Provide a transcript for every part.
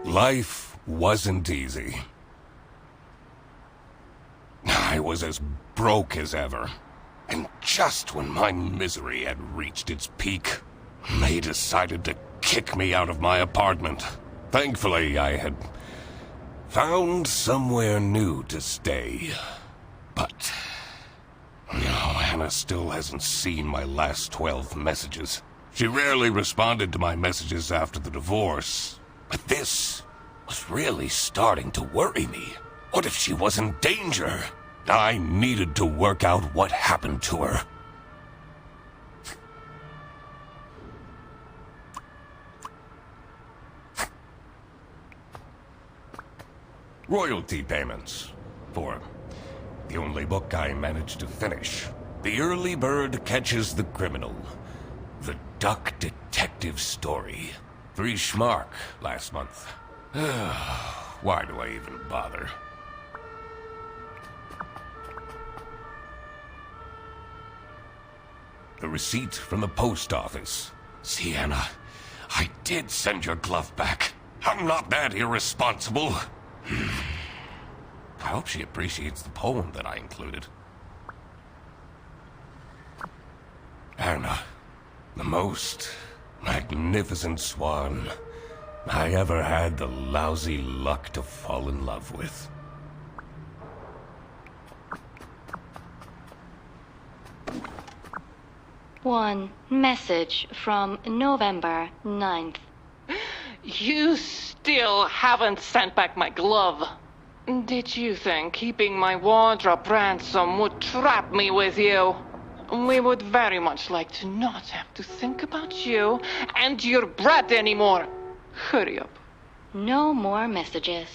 Life wasn't easy. I was as broke as ever. And just when my misery had reached its peak, they decided to kick me out of my apartment. Thankfully, I had found somewhere new to stay. But, Hannah still hasn't seen my last 12 messages. She rarely responded to my messages after the divorce. But this was really starting to worry me. What if she was in danger? I needed to work out what happened to her. Royalty payments for the only book I managed to finish. The Early Bird Catches the Criminal. The Duck Detective Story. 3 schmark last month. Why do I even bother? The receipt from the post office. Sienna, I did send your glove back. I'm not that irresponsible. I hope she appreciates the poem that I included. Anna, the most magnificent swan I ever had the lousy luck to fall in love with. One message from November 9th. You still haven't sent back my glove. Did you think keeping my wardrobe ransom would trap me with you? We would very much like to not have to think about you and your brat anymore. Hurry up. No more messages.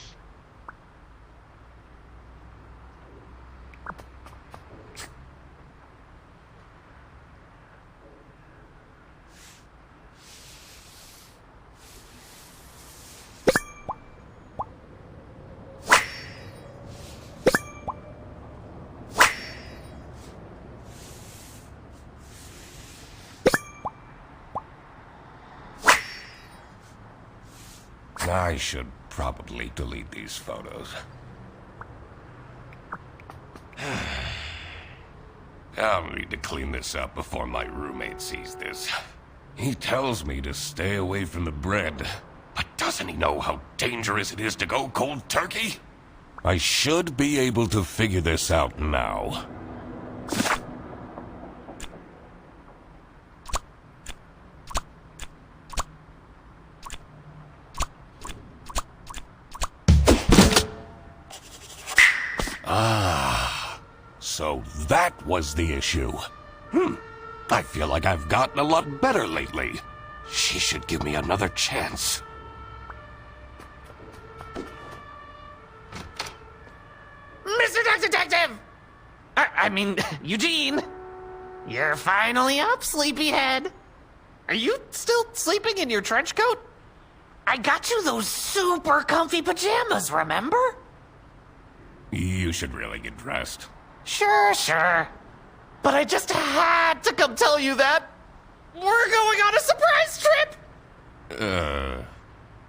I should probably delete these photos. I'll need to clean this up before my roommate sees this. He tells me to stay away from the bread, but doesn't he know how dangerous it is to go cold turkey? I should be able to figure this out now. So that was the issue. I feel like I've gotten a lot better lately. She should give me another chance. Mr. Duck Detective! I mean, Eugene. You're finally up, sleepyhead. Are you still sleeping in your trench coat? I got you those super comfy pajamas, remember? You should really get dressed. Sure. But I just had to come tell you that we're going on a surprise trip!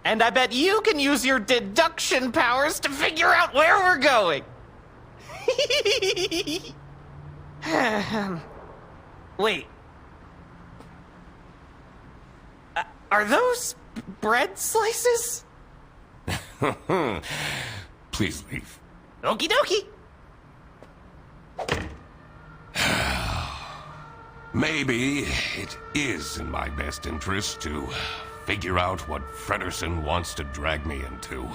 And I bet you can use your deduction powers to figure out where we're going. Wait. Are those bread slices? Please leave. Okie dokie. Maybe it is in my best interest to figure out what Frederson wants to drag me into.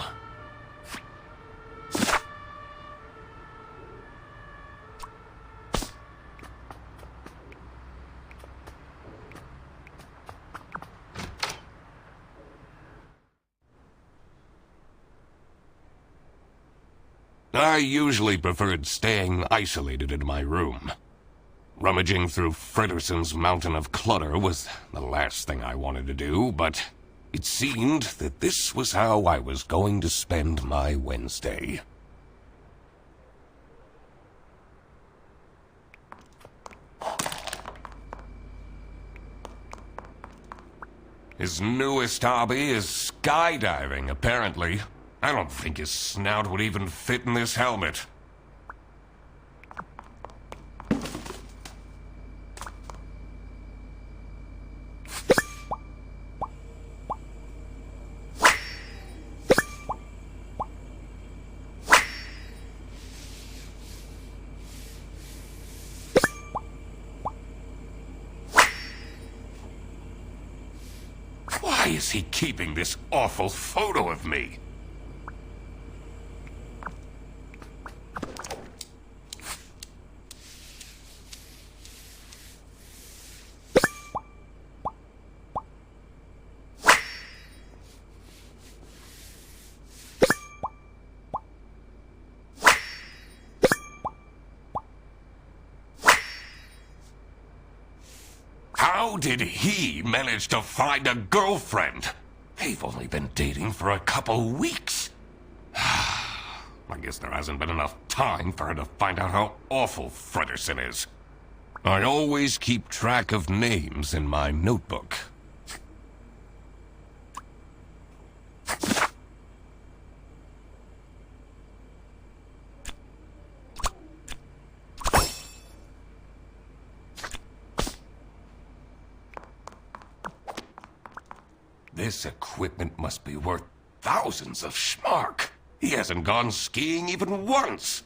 I usually preferred staying isolated in my room. Rummaging through Frederson's mountain of clutter was the last thing I wanted to do, but it seemed that this was how I was going to spend my Wednesday. His newest hobby is skydiving, apparently. I don't think his snout would even fit in this helmet. Why is he keeping this awful photo of me? How did he manage to find a girlfriend? They've only been dating for a couple weeks. I guess there hasn't been enough time for her to find out how awful Fredersen is. I always keep track of names in my notebook. This equipment must be worth thousands of schmark. He hasn't gone skiing even once.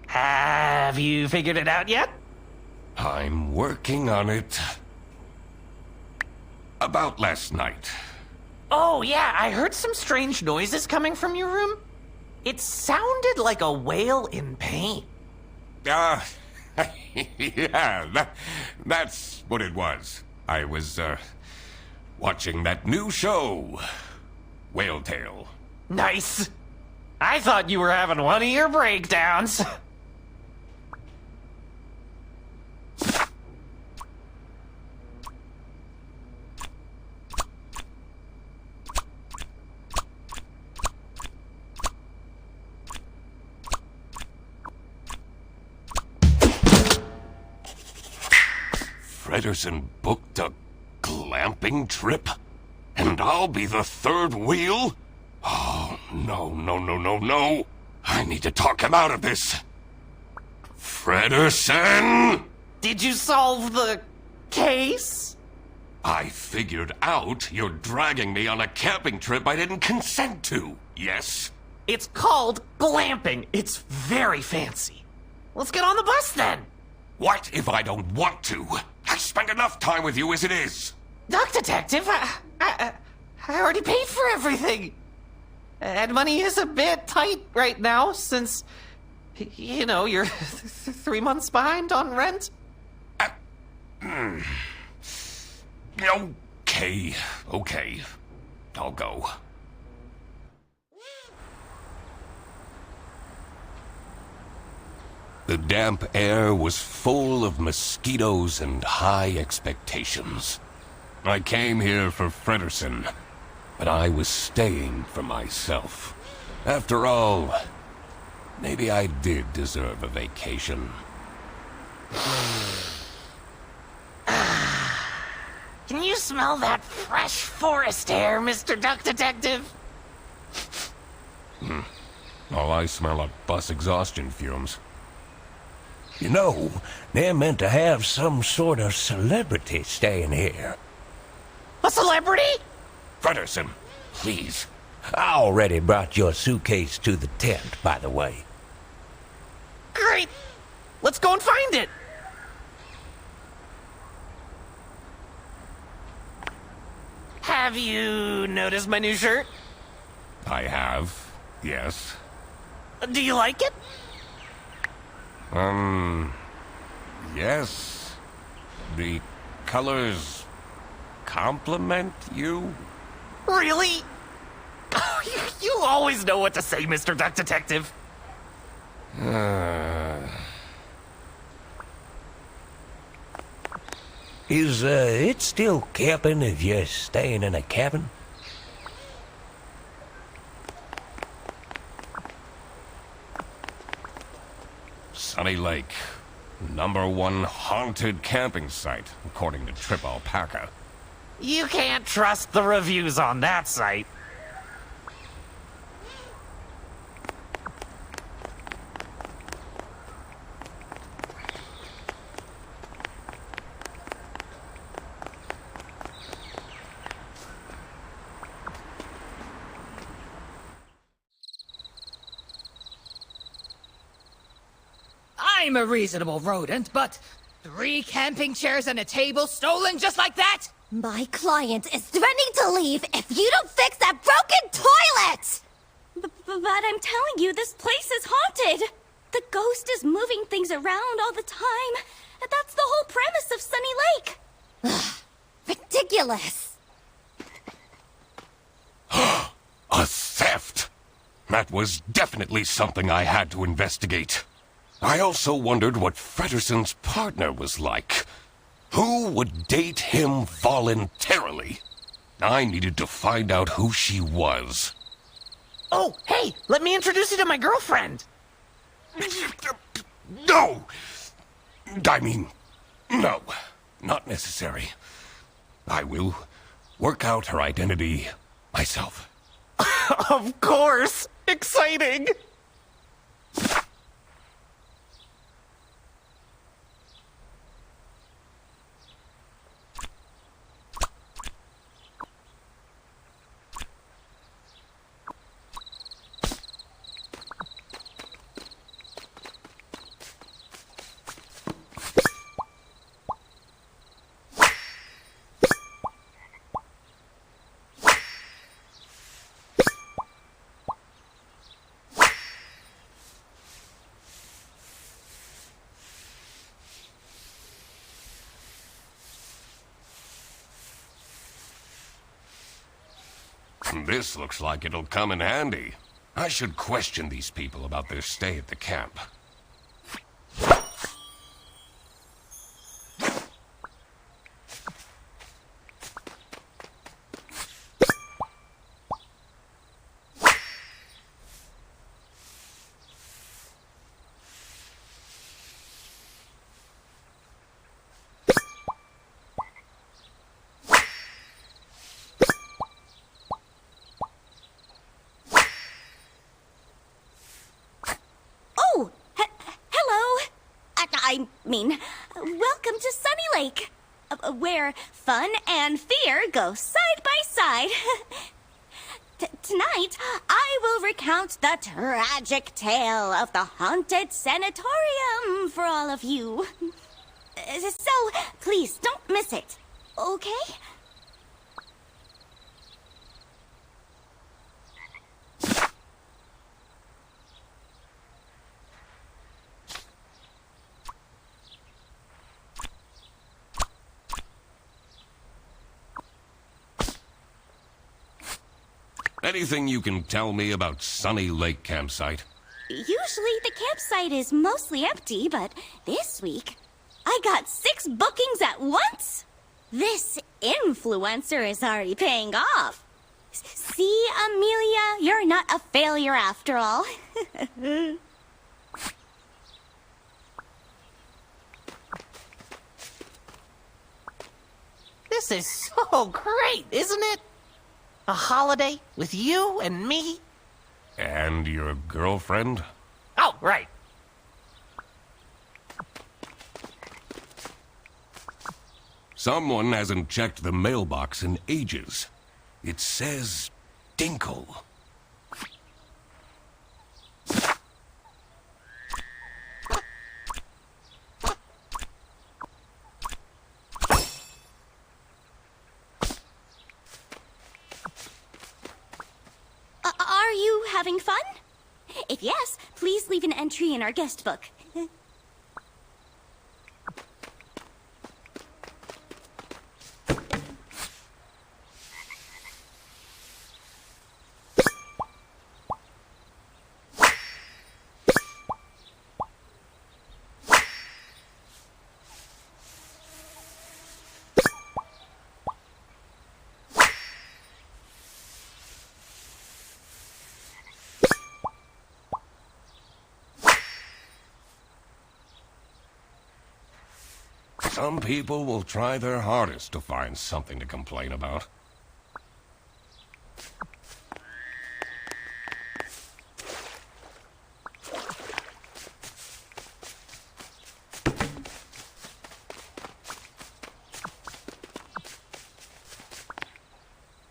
Have you figured it out yet? I'm working on it. About last night. Oh, yeah, I heard some strange noises coming from your room. It sounded like a whale in pain. Yeah, that's what it was. I was, watching that new show, Whale Tale. Nice. I thought you were having one of your breakdowns. Fredersen booked a glamping trip? And I'll be the third wheel? Oh, no. I need to talk him out of this. Fredersen! Did you solve the case? I figured out you're dragging me on a camping trip I didn't consent to, yes? It's called glamping. It's very fancy. Let's get on the bus then. What if I don't want to? I spent enough time with you as it is. Duck Detective, I already paid for everything. And money is a bit tight right now since, you know, you're 3 months behind on rent. Okay. I'll go. The damp air was full of mosquitoes and high expectations. I came here for Fredersen, but I was staying for myself. After all, maybe I did deserve a vacation. Can you smell that fresh forest air, Mr. Duck Detective? All I smell are bus exhaustion fumes. You know, they're meant to have some sort of celebrity staying here. A celebrity? Fredersen, please. I already brought your suitcase to the tent, by the way. Great. Let's go and find it. Have you noticed my new shirt? I have, yes. Do you like it? Yes. The colors compliment you? Really? You always know what to say, Mr. Duck Detective. Is it still camping if you're staying in a cabin? Sunny Lake, #1 haunted camping site, according to Trip Alpaca. You can't trust the reviews on that site. I'm a reasonable rodent, but 3 camping chairs and a table stolen just like that? My client is threatening to leave if you don't fix that broken toilet! But I'm telling you, this place is haunted. The ghost is moving things around all the time. That's the whole premise of Sunny Lake. Ridiculous. A theft! That was definitely something I had to investigate. I also wondered what Frederson's partner was like. Who would date him voluntarily? I needed to find out who she was. Oh, hey, let me introduce you to my girlfriend. No! I mean, no, not necessary. I will work out her identity myself. Of course! Exciting! This looks like it'll come in handy. I should question these people about their stay at the camp. Welcome to Sunny Lake, where fun and fear go side by side. Tonight, I will recount the tragic tale of the haunted sanatorium for all of you. So, please don't miss it, okay? Anything you can tell me about Sunny Lake campsite? Usually the campsite is mostly empty, but this week I got 6 bookings at once. This influencer is already paying off. See, Amelia, you're not a failure after all. This is so great, isn't it? A holiday with you and me? And your girlfriend? Oh, right. Someone hasn't checked the mailbox in ages. It says Dinkle. Are you having fun? If yes, please leave an entry in our guest book. Some people will try their hardest to find something to complain about.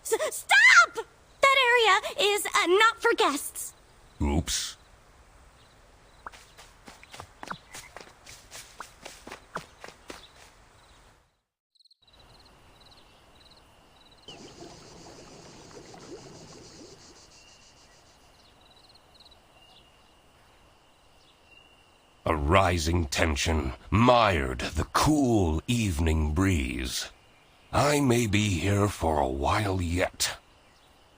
Stop! That area is not for guests. Oops. A rising tension mired the cool evening breeze. I may be here for a while yet.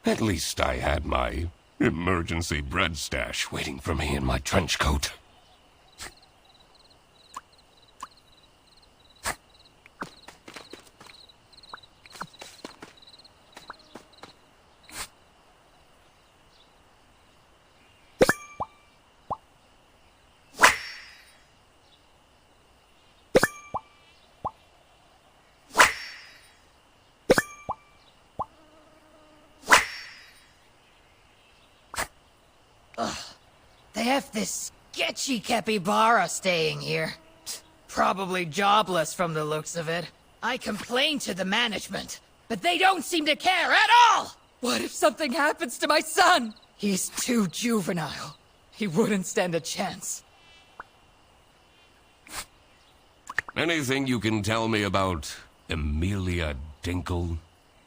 At least I had my emergency bread stash waiting for me in my trench coat. They have this sketchy capybara staying here. Probably jobless from the looks of it. I complained to the management, but they don't seem to care at all! What if something happens to my son? He's too juvenile. He wouldn't stand a chance. Anything you can tell me about Amelia Dinkle?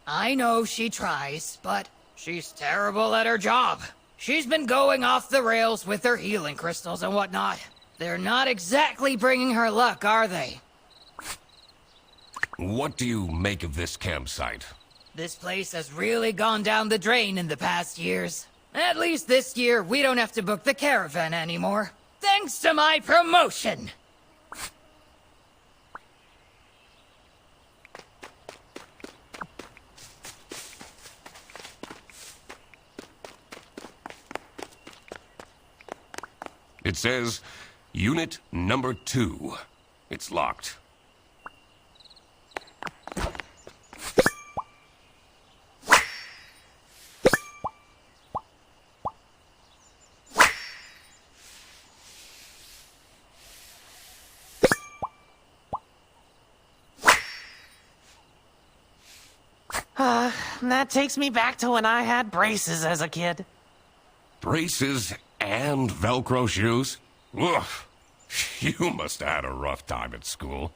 I know she tries, but she's terrible at her job. She's been going off the rails with her healing crystals and whatnot. They're not exactly bringing her luck, are they? What do you make of this campsite? This place has really gone down the drain in the past years. At least this year, we don't have to book the caravan anymore. Thanks to my promotion! It says, Unit number 2. It's locked. That takes me back to when I had braces as a kid. Braces and Velcro shoes? Ugh. You must have had a rough time at school.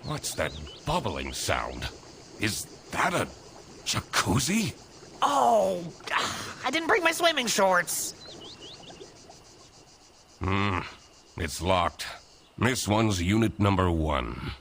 What's that bubbling sound? Is that a jacuzzi? Oh, I didn't bring my swimming shorts. It's locked. This one's unit number 1.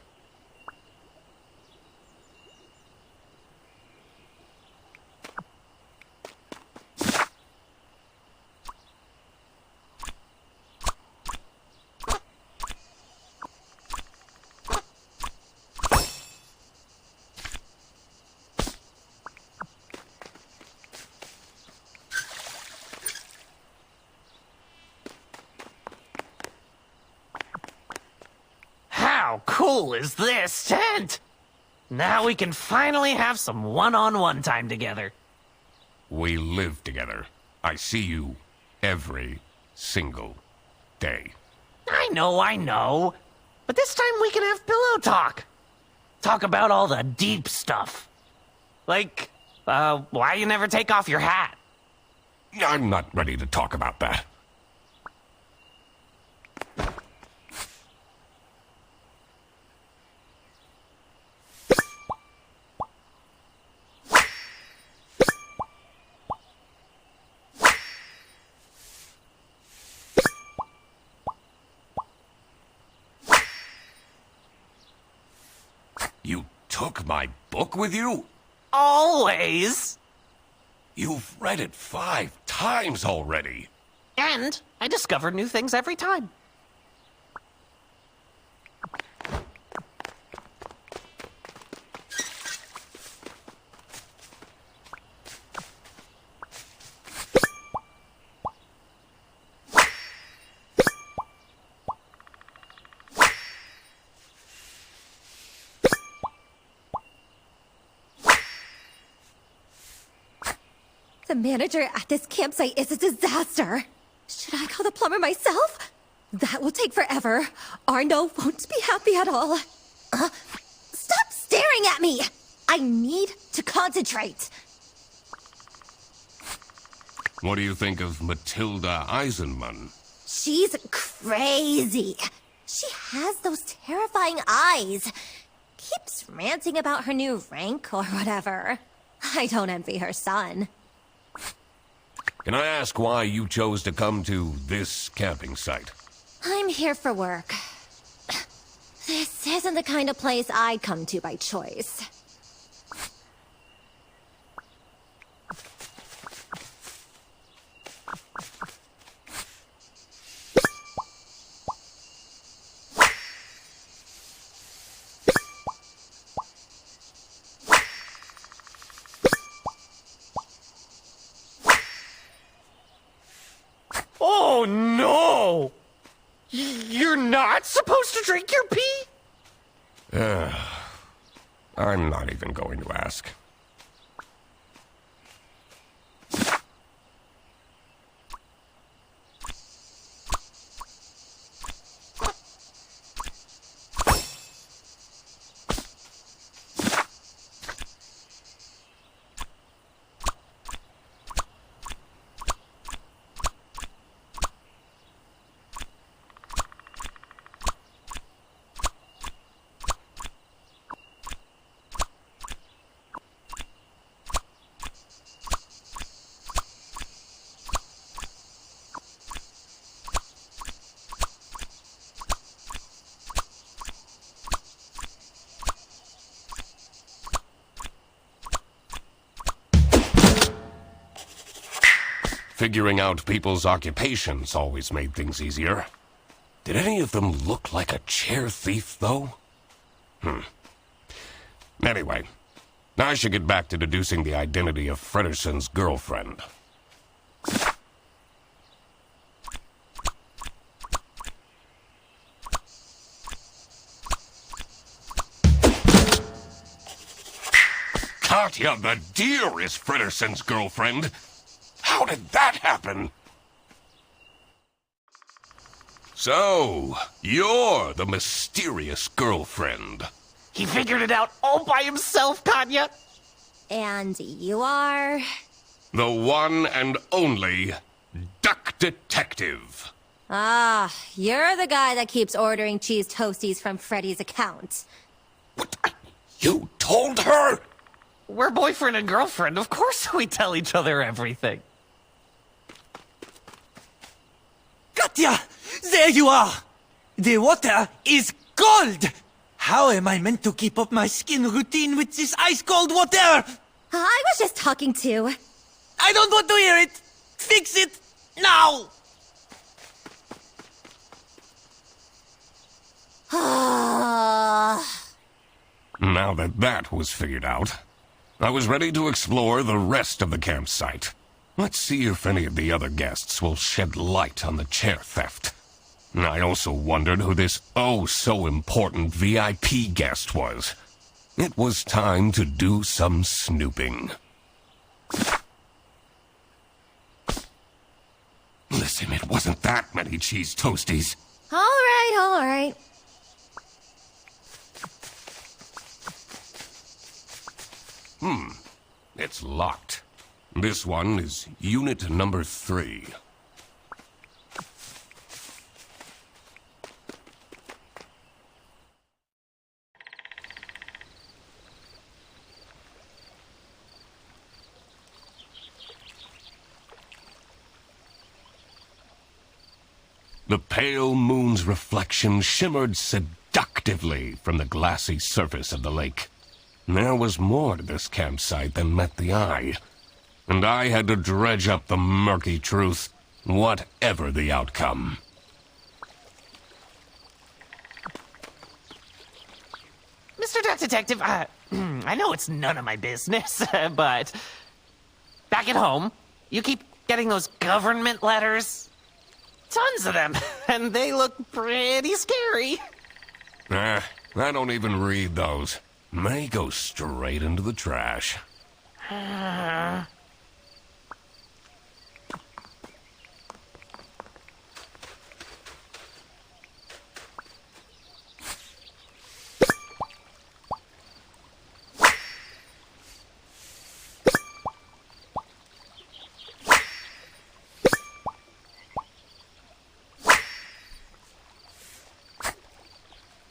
How cool is this tent? Now we can finally have some one-on-one time together. We live together. I see you every single day. I know. But this time we can have pillow talk. Talk about all the deep stuff. Like, why you never take off your hat. I'm not ready to talk about that. You took my book with you? Always. You've read it 5 times already. And I discover new things every time. The manager at this campsite is a disaster. Should I call the plumber myself? That will take forever. Arno won't be happy at all. Stop staring at me! I need to concentrate. What do you think of Matilda Eisenman? She's crazy. She has those terrifying eyes. Keeps ranting about her new rank or whatever. I don't envy her son. Can I ask why you chose to come to this camping site? I'm here for work. This isn't the kind of place I'd come to by choice. Oh no! You're not supposed to drink your pee? I'm not even going to ask. Figuring out people's occupations always made things easier. Did any of them look like a chair thief, though? Anyway, I should get back to deducing the identity of Frederson's girlfriend. Katya the deer is Frederson's girlfriend. How did that happen? So, you're the mysterious girlfriend. He figured it out all by himself, Katya. And you are? The one and only Duck Detective. Ah, you're the guy that keeps ordering cheese toasties from Freddy's account. What? You told her? We're boyfriend and girlfriend. Of course we tell each other everything. Katya! There you are! The water is cold! How am I meant to keep up my skin routine with this ice-cold water? I was just talking to... I don't want to hear it! Fix it! Now! Now that that was figured out, I was ready to explore the rest of the campsite. Let's see if any of the other guests will shed light on the chair theft. I also wondered who this oh-so-important VIP guest was. It was time to do some snooping. Listen, it wasn't that many cheese toasties. All right. It's locked. This one is unit number 3. The pale moon's reflection shimmered seductively from the glassy surface of the lake. There was more to this campsite than met the eye, and I had to dredge up the murky truth, whatever the outcome. Mr. Duck Detective, I know it's none of my business, but back at home, you keep getting those government letters. Tons of them, and they look pretty scary. I don't even read those. They go straight into the trash.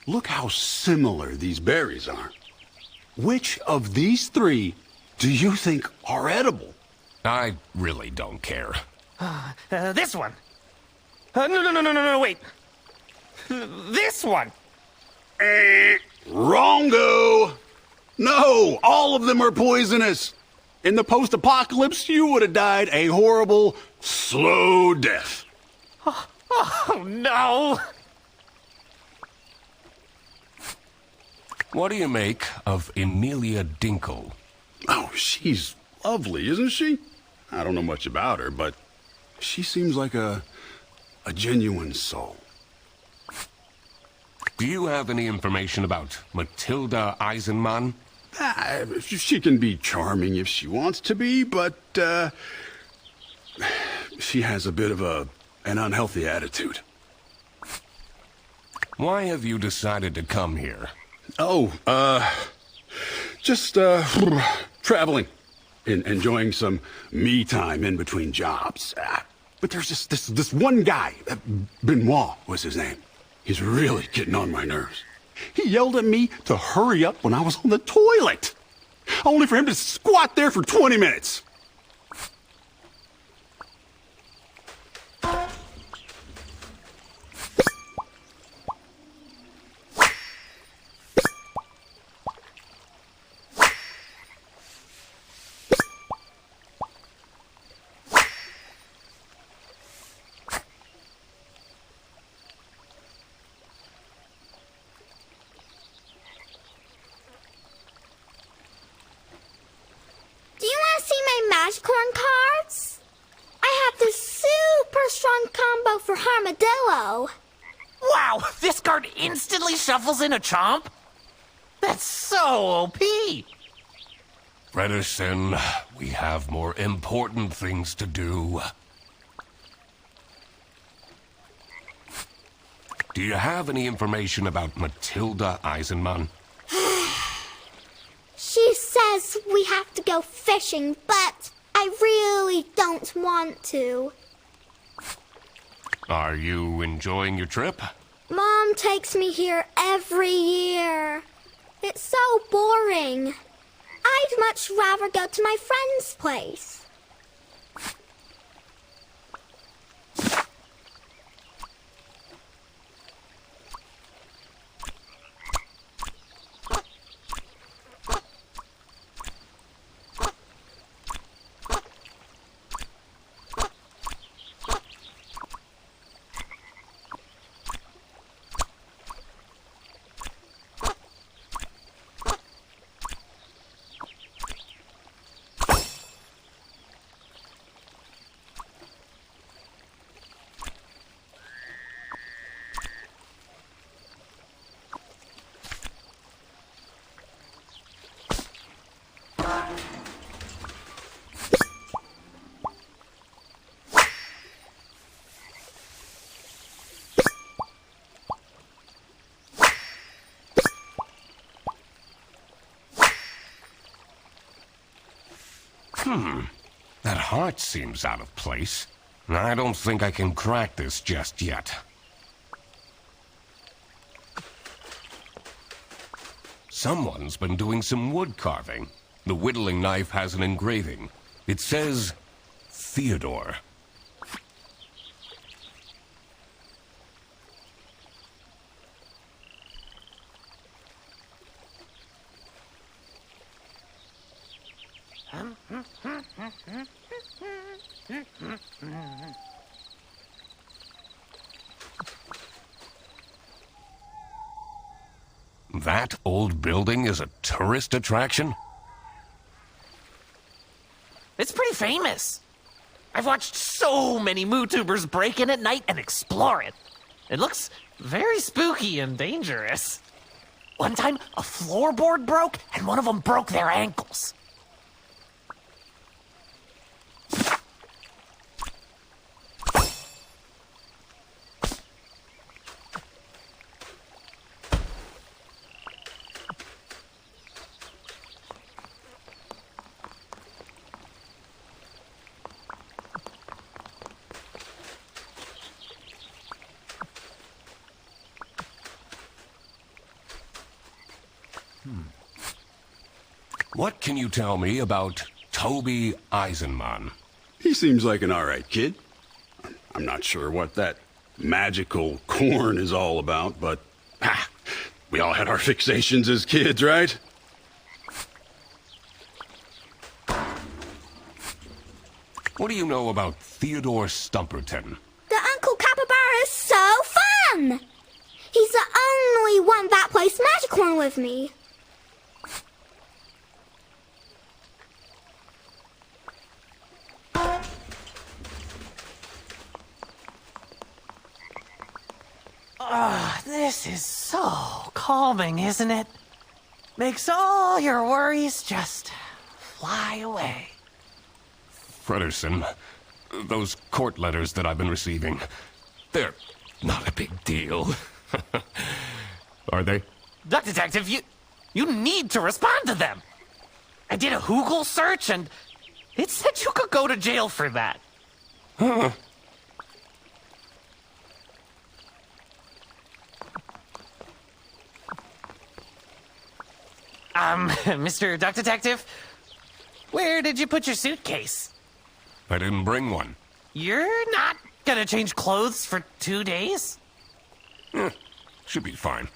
Look how similar these berries are. Which of these three do you think are edible? I really don't care. This one. No, wait. This one. Wrongo! No, all of them are poisonous. In the post-apocalypse, you would have died a horrible, slow death. Oh, no! What do you make of Emilia Dinkle? Oh, she's lovely, isn't she? I don't know much about her, but she seems like a genuine soul. Do you have any information about Matilda Eisenman? She can be charming if she wants to be, but she has a bit of an unhealthy attitude. Why have you decided to come here? Oh, just traveling, enjoying some me time in between jobs. But there's this one guy, Benoit was his name. He's really getting on my nerves. He yelled at me to hurry up when I was on the toilet, only for him to squat there for 20 minutes. Magicorn cards? I have this super strong combo for Armadillo. Wow, this card instantly shuffles in a chomp? That's so OP! Bredesen, we have more important things to do. Do you have any information about Matilda Eisenman? She says we have to go fishing, but I really don't want to. Are you enjoying your trip? Mom takes me here every year. It's so boring. I'd much rather go to my friend's place. That heart seems out of place. I don't think I can crack this just yet. Someone's been doing some wood carving. The whittling knife has an engraving. It says, Theodore. That old building is a tourist attraction? It's pretty famous. I've watched so many MooTubers break in at night and explore it. It looks very spooky and dangerous. One time, a floorboard broke and one of them broke their ankles. What can you tell me about Toby Eisenman? He seems like an alright kid. I'm not sure what that magical corn is all about, but we all had our fixations as kids, right? What do you know about Theodore Stumperton? The Uncle Capybara is so fun! He's the only one that plays Magicorn with me. This is so calming, isn't it? Makes all your worries just fly away. Frederson, those court letters that I've been receiving, they're not a big deal. Are they? Duck Detective, you need to respond to them. I did a Google search and it said you could go to jail for that. Huh. Mr. Duck Detective, where did you put your suitcase? I didn't bring one. You're not gonna change clothes for 2 days? Should be fine.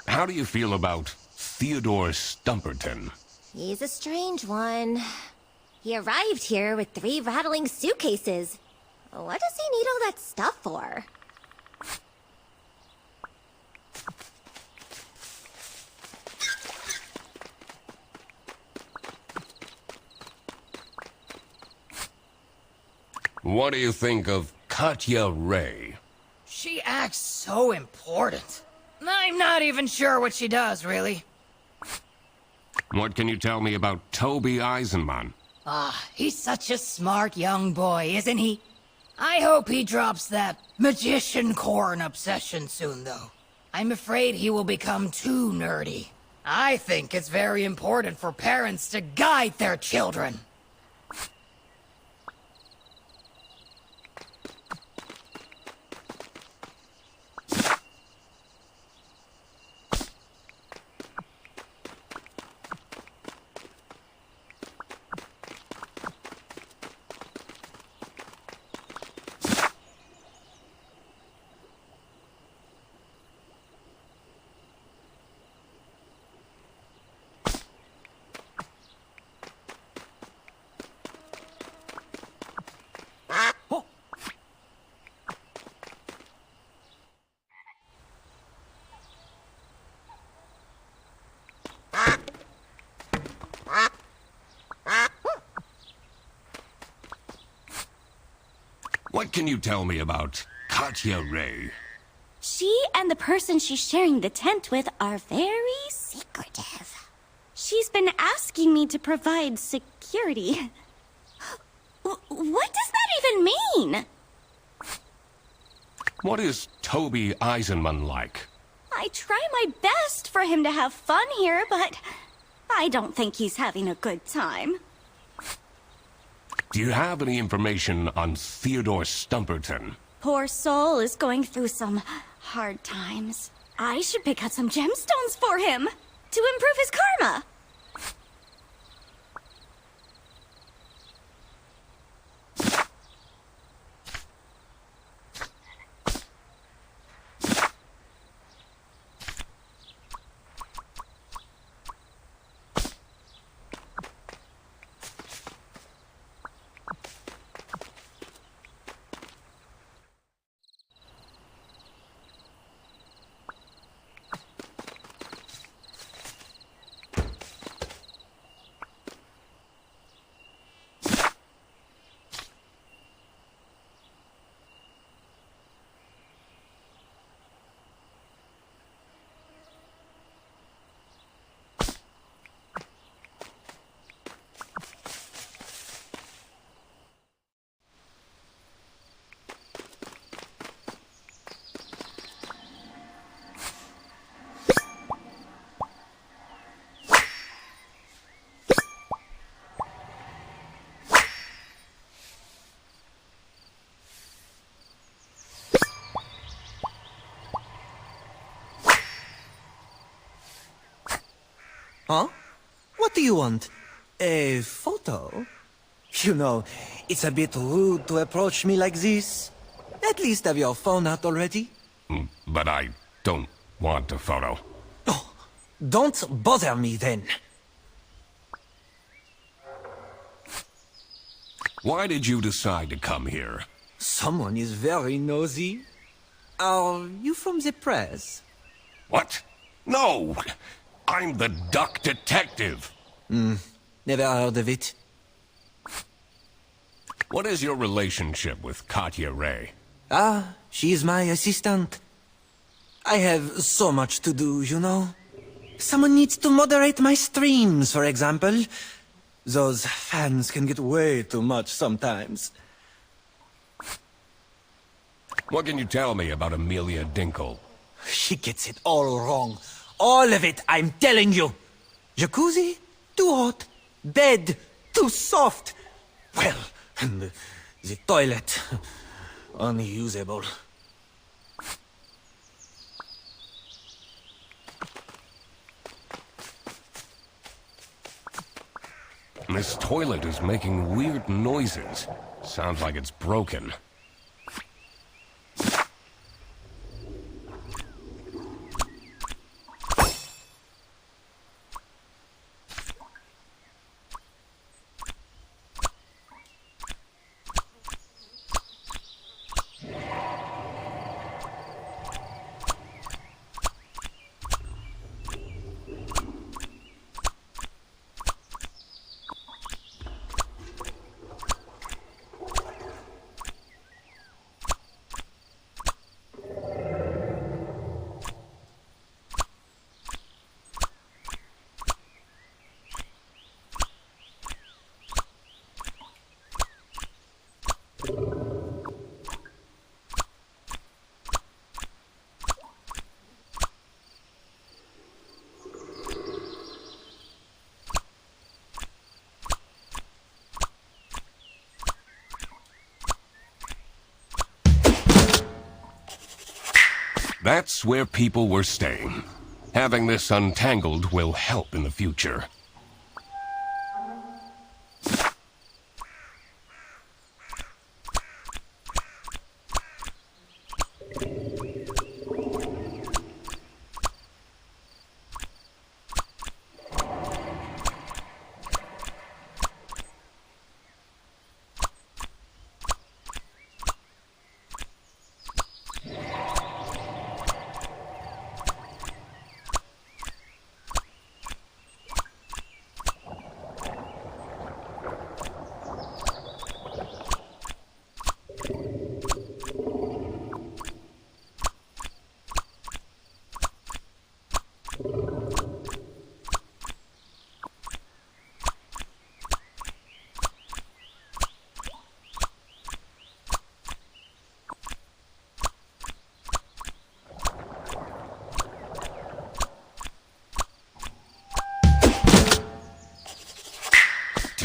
How do you feel about Theodore Stumperton? He's a strange one. He arrived here with 3 rattling suitcases. What does he need all that stuff for? What do you think of Katya Ray? She acts so important. I'm not even sure what she does, really. What can you tell me about Toby Eisenman? He's such a smart young boy, isn't he? I hope he drops that magician corn obsession soon, though. I'm afraid he will become too nerdy. I think it's very important for parents to guide their children. What can you tell me about Katya Ray? She and the person she's sharing the tent with are very secretive. She's been asking me to provide security. What does that even mean? What is Toby Eisenman like? I try my best for him to have fun here, but I don't think he's having a good time. Do you have any information on Theodore Stumperton? Poor soul is going through some hard times. I should pick out some gemstones for him to improve his karma. Huh? What do you want? A photo? You know, it's a bit rude to approach me like this. At least have your phone out already. But I don't want a photo. Oh, don't bother me then. Why did you decide to come here? Someone is very nosy. Are you from the press? What? No! I'm the Duck Detective! Never heard of it. What is your relationship with Katya Ray? Ah, she's my assistant. I have so much to do, you know. Someone needs to moderate my streams, for example. Those fans can get way too much sometimes. What can you tell me about Amelia Dinkle? She gets it all wrong. All of it, I'm telling you. Jacuzzi? Too hot. Bed? Too soft. Well, and the toilet? Unusable. This toilet is making weird noises. Sounds like it's broken. That's where people were staying. Having this untangled will help in the future.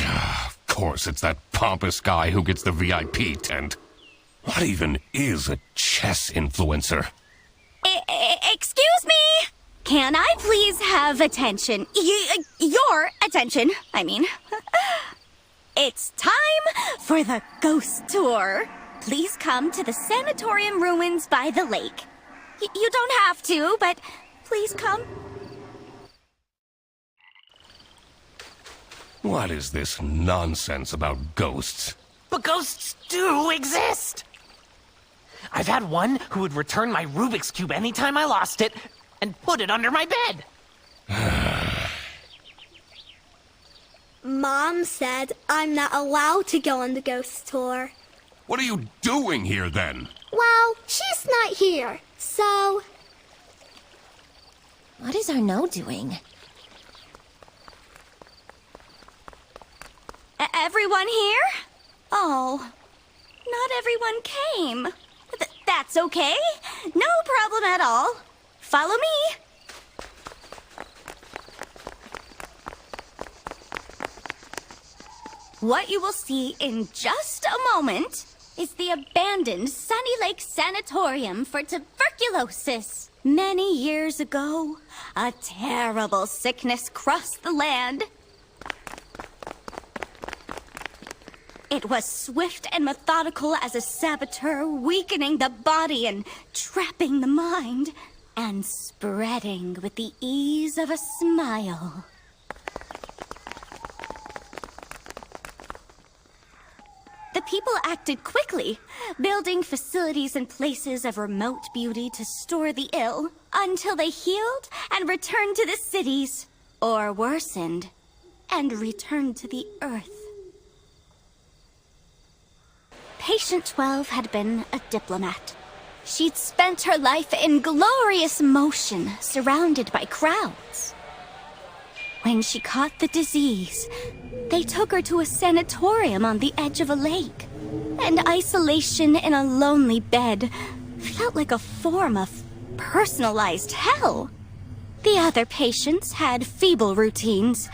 Of course, it's that pompous guy who gets the VIP tent. What even is a chess influencer? Excuse me? Can I please have attention? Your attention, I mean. It's time for the ghost tour. Please come to the sanatorium ruins by the lake. You don't have to, but please come. What is this nonsense about ghosts? But ghosts do exist! I've had one who would return my Rubik's Cube anytime I lost it, and put it under my bed. Mom said I'm not allowed to go on the ghost tour. What are you doing here, then? Well, she's not here, so... What is Arnaud doing? Everyone here? Oh, not everyone came. That's okay. No problem at all. Follow me. What you will see in just a moment is the abandoned Sunny Lake Sanatorium for tuberculosis. Many years ago, a terrible sickness crossed the land. It was swift and methodical as a saboteur, weakening the body and trapping the mind, and spreading with the ease of a smile. The people acted quickly, building facilities and places of remote beauty to store the ill, until they healed and returned to the cities, or worsened and returned to the earth. Patient 12 had been a diplomat. She'd spent her life in glorious motion, surrounded by crowds. When she caught the disease, they took her to a sanatorium on the edge of a lake. And isolation in a lonely bed felt like a form of personalized hell. The other patients had feeble routines.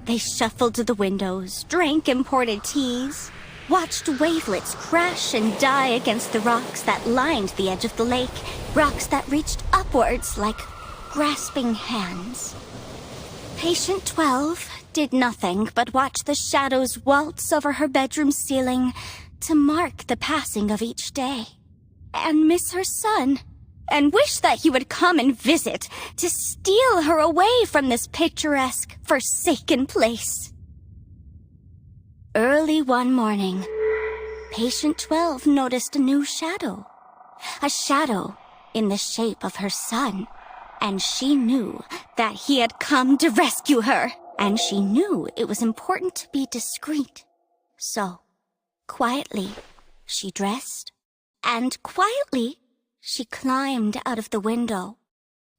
They shuffled to the windows, drank imported teas, watched wavelets crash and die against the rocks that lined the edge of the lake, rocks that reached upwards like grasping hands. Patient 12 did nothing but watch the shadows waltz over her bedroom ceiling to mark the passing of each day, and miss her son, and wish that he would come and visit to steal her away from this picturesque, forsaken place. Early one morning, Patient 12 noticed a new shadow. A shadow in the shape of her son. And she knew that he had come to rescue her. And she knew it was important to be discreet. So, quietly, she dressed. And quietly, she climbed out of the window.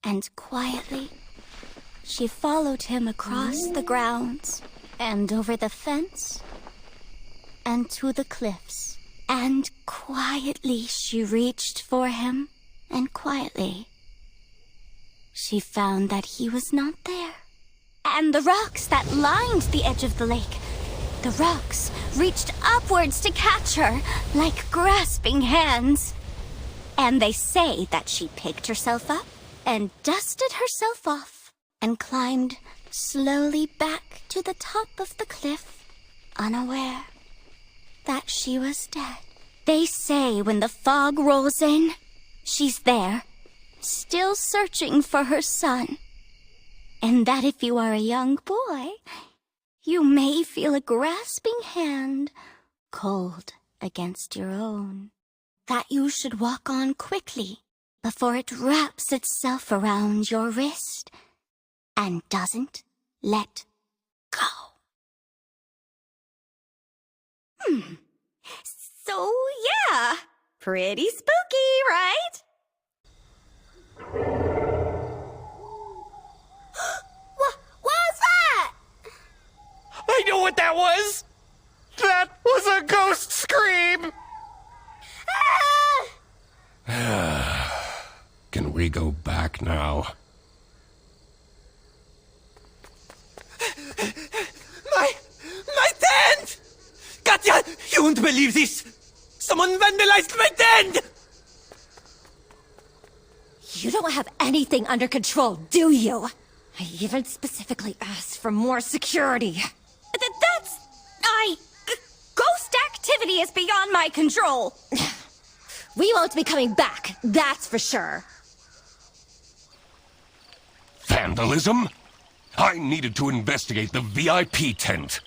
And quietly, she followed him across the grounds. And over the fence. And to the cliffs. And quietly she reached for him. And quietly she found that he was not there. And the rocks that lined the edge of the lake, the rocks reached upwards to catch her like grasping hands. And they say that she picked herself up and dusted herself off and climbed slowly back to the top of the cliff, unaware that she was dead. They say when the fog rolls in, she's there, still searching for her son. And that if you are a young boy, you may feel a grasping hand cold against your own. That you should walk on quickly before it wraps itself around your wrist and doesn't let go. So, yeah, pretty spooky, right? What was that? I know what that was! That was a ghost scream! Can we go back now? My tent! Katya, you won't believe this! Someone vandalized my tent! You don't have anything under control, do you? I even specifically asked for more security. Ghost activity is beyond my control. We won't be coming back, that's for sure. Vandalism? I needed to investigate the VIP tent.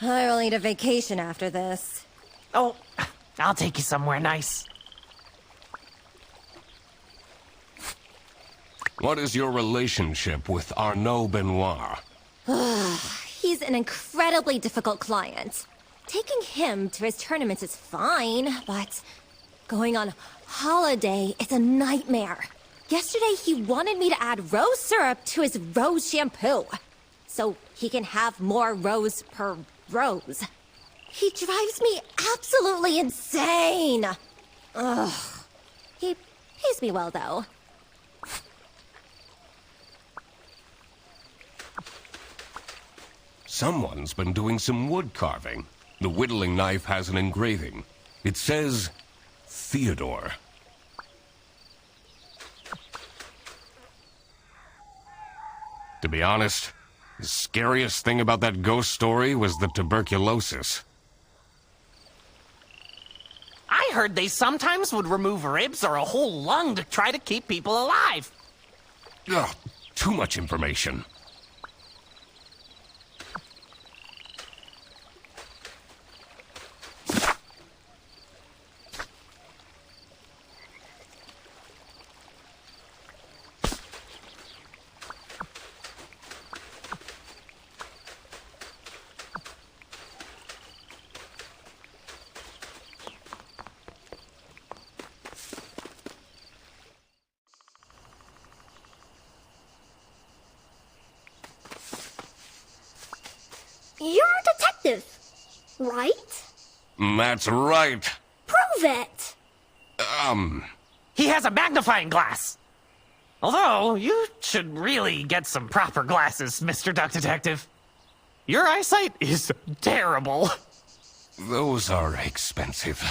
I will need a vacation after this. Oh, I'll take you somewhere nice. What is your relationship with Arnaud Benoit? He's an incredibly difficult client. Taking him to his tournaments is fine, but going on holiday is a nightmare. Yesterday he wanted me to add rose syrup to his rose shampoo, so he can have more rose per rose. He drives me absolutely insane. Ugh. He pays me well, though. Someone's been doing some wood carving. The whittling knife has an engraving. It says, Theodore. To be honest, the scariest thing about that ghost story was the tuberculosis. I heard they sometimes would remove ribs or a whole lung to try to keep people alive. Ugh, too much information. You're a detective, right? That's right. Prove it! He has a magnifying glass. Although, you should really get some proper glasses, Mr. Duck Detective. Your eyesight is terrible. Those are expensive.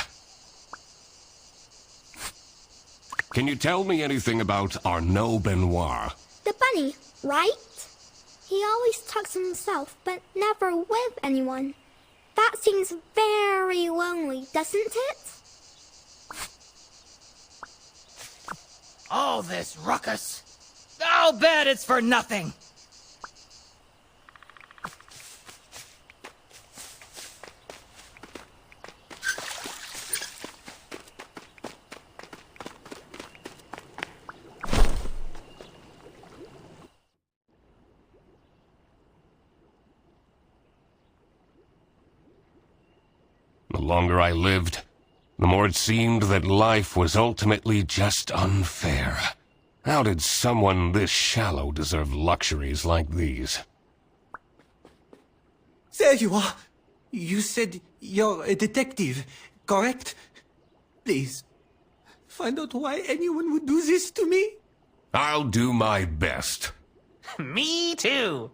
Can you tell me anything about Arnaud Benoit? The bunny, right? He always talks to himself, but never with anyone. That seems very lonely, doesn't it? All this ruckus. I'll bet it's for nothing. The longer I lived, the more it seemed that life was ultimately just unfair. How did someone this shallow deserve luxuries like these? There you are. You said you're a detective, correct? Please, find out why anyone would do this to me. I'll do my best. Me too.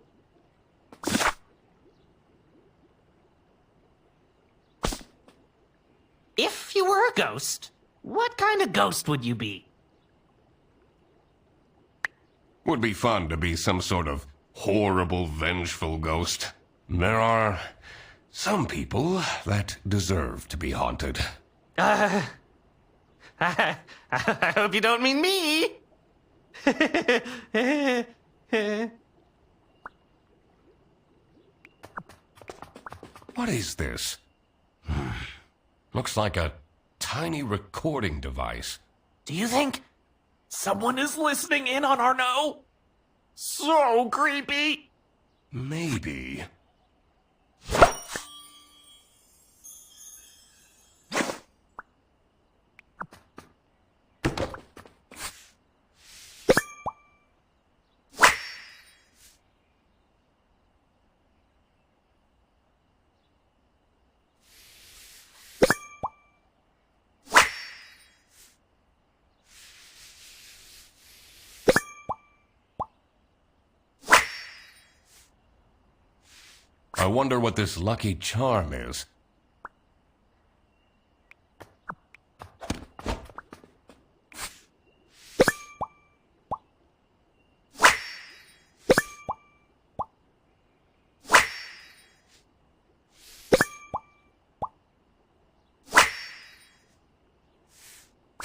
If you were a ghost, what kind of ghost would you be? Would be fun to be some sort of horrible, vengeful ghost. There are some people that deserve to be haunted. I hope you don't mean me. What is this? Looks like a tiny recording device. Do you think someone is listening in on Arnaud? So creepy. Maybe. I wonder what this lucky charm is.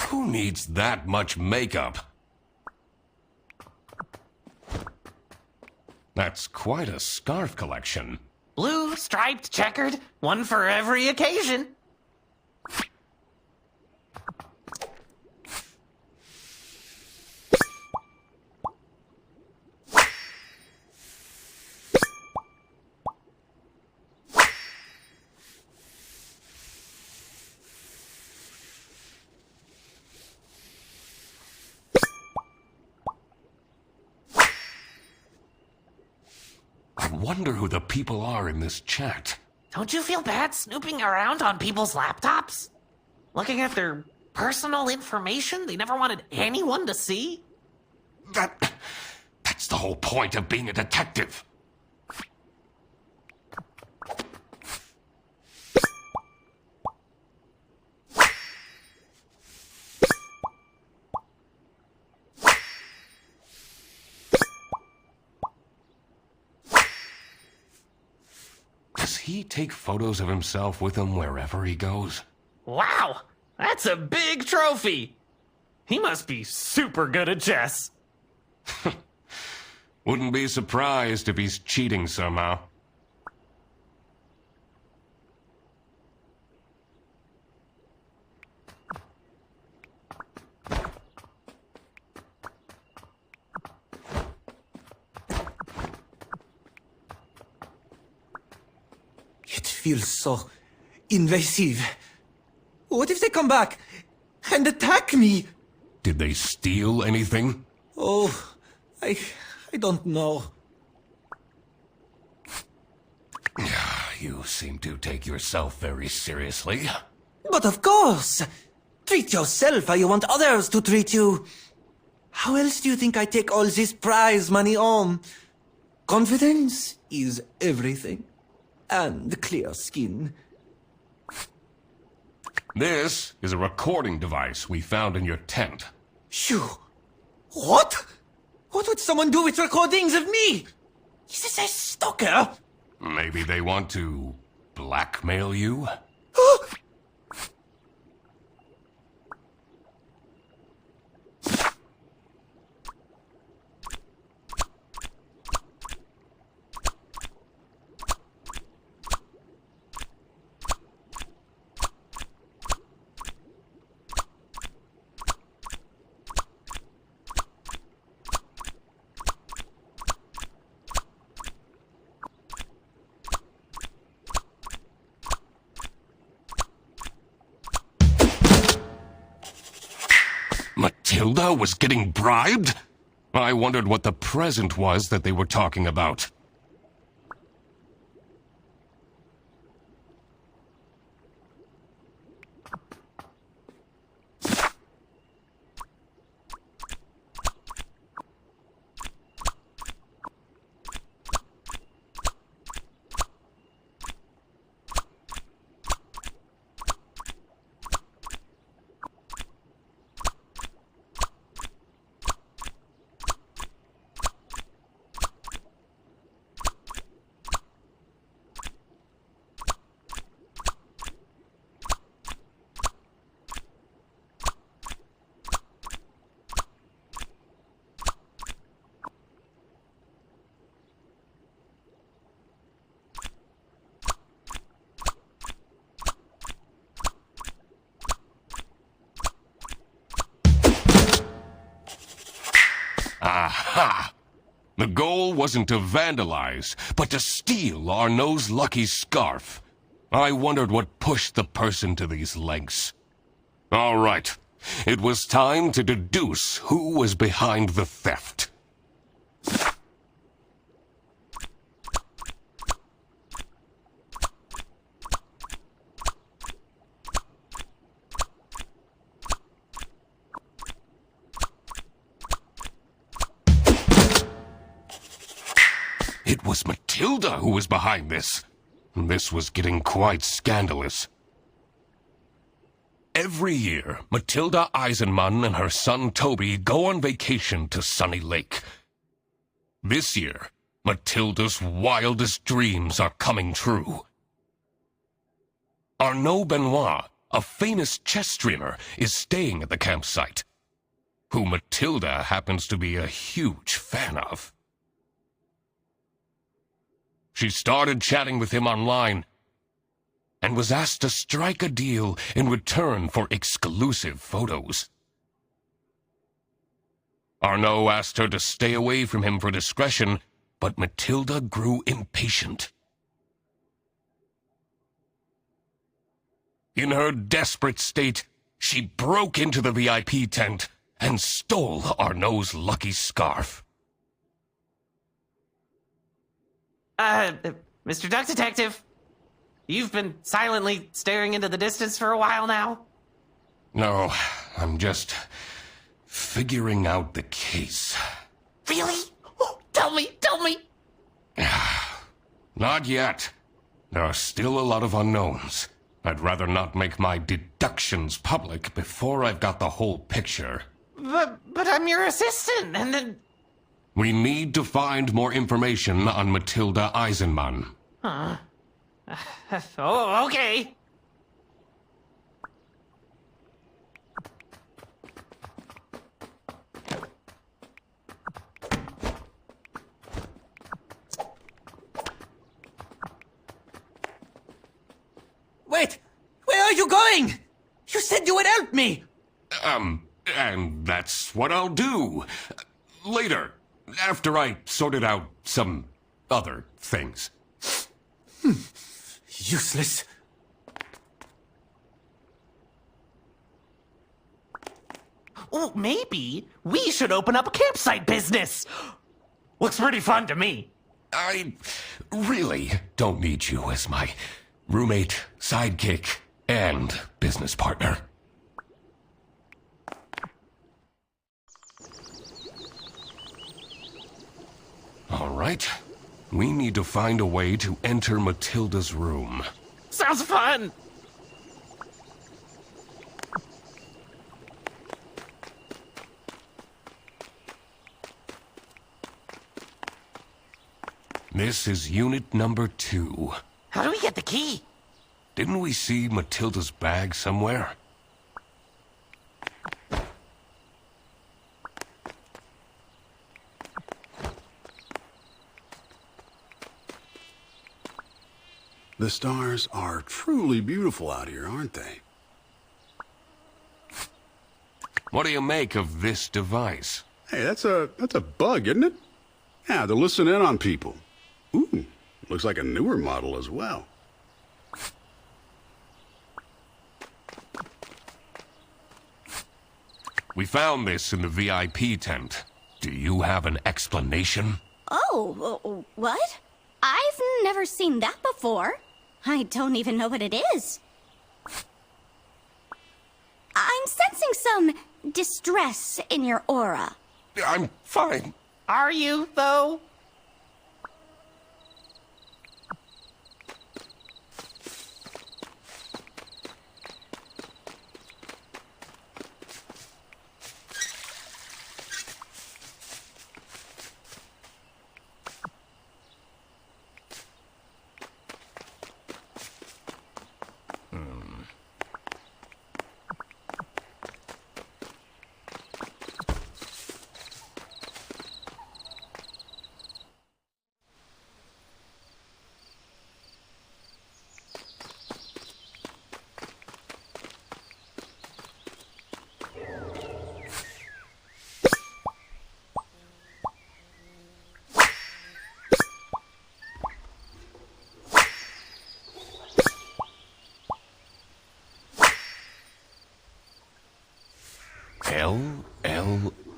Who needs that much makeup? That's quite a scarf collection. Blue, striped, checkered, one for every occasion. I wonder who the people are in this chat. Don't you feel bad snooping around on people's laptops? Looking at their personal information they never wanted anyone to see? That's the whole point of being a detective. he take photos of himself with him wherever he goes? Wow, that's a big trophy. He must be super good at chess. Wouldn't be surprised if he's cheating somehow. It feels so invasive. What if they come back and attack me? Did they steal anything? Oh, I don't know. You seem to take yourself very seriously. But of course! Treat yourself how you want others to treat you. How else do you think I take all this prize money home? Confidence is everything. And clear skin. This is a recording device we found in your tent. Shoo! What? What would someone do with recordings of me? Is this a stalker? Maybe they want to blackmail you? Matilda was getting bribed? I wondered what the present was that they were talking about. Aha! The goal wasn't to vandalize, but to steal Arnaud's lucky scarf. I wondered what pushed the person to these lengths. All right. It was time to deduce who was behind the theft. It was Matilda who was behind this. This was getting quite scandalous. Every year, Matilda Eisenmann and her son Toby go on vacation to Sunny Lake. This year, Matilda's wildest dreams are coming true. Arnaud Benoit, a famous chess streamer, is staying at the campsite, who Matilda happens to be a huge fan of. She started chatting with him online and was asked to strike a deal in return for exclusive photos. Arnaud asked her to stay away from him for discretion, but Matilda grew impatient. In her desperate state, she broke into the VIP tent and stole Arnaud's lucky scarf. Mr. Duck Detective, you've been silently staring into the distance for a while now? No, I'm just figuring out the case. Really? Oh, tell me! Not yet. There are still a lot of unknowns. I'd rather not make my deductions public before I've got the whole picture. But I'm your assistant, and then... We need to find more information on Matilda Eisenmann. Huh. Oh, okay. Wait! Where are you going? You said you would help me! And that's what I'll do. Later, after I sorted out some other things. Useless. Oh, maybe we should open up a campsite business. Looks pretty fun to me. I really don't need you as my roommate, sidekick, and business partner. All right. We need to find a way to enter Matilda's room. Sounds fun. This is unit number 2. How do we get the key? Didn't we see Matilda's bag somewhere? The stars are truly beautiful out here, aren't they? What do you make of this device? Hey, that's a bug, isn't it? Yeah, they're listening in on people. Ooh, looks like a newer model as well. We found this in the VIP tent. Do you have an explanation? Oh, what? I've never seen that before. I don't even know what it is. I'm sensing some distress in your aura. I'm fine. Are you, though?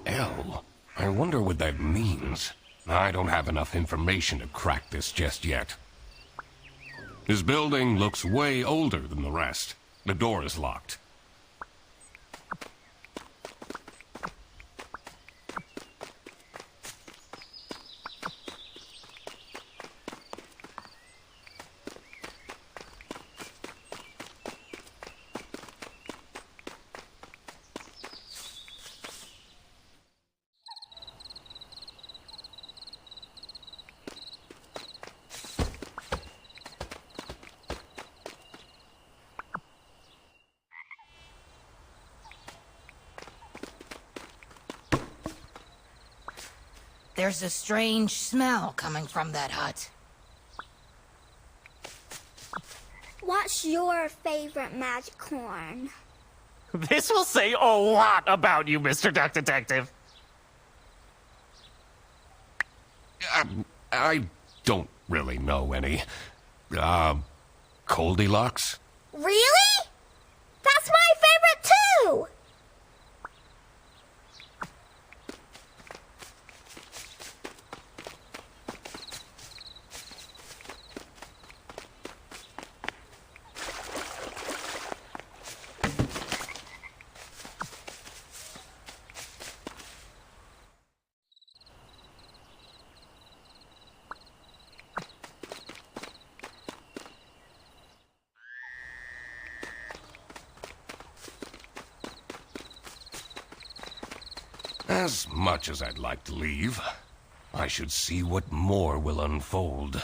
L. I wonder what that means. I don't have enough information to crack this just yet. This building looks way older than the rest. The door is locked. There's a strange smell coming from that hut. What's your favorite magic horn? This will say a lot about you, Mr. Duck Detective. I don't really know any. Goldilocks? Really? That's my favorite too! As much as I'd like to leave, I should see what more will unfold.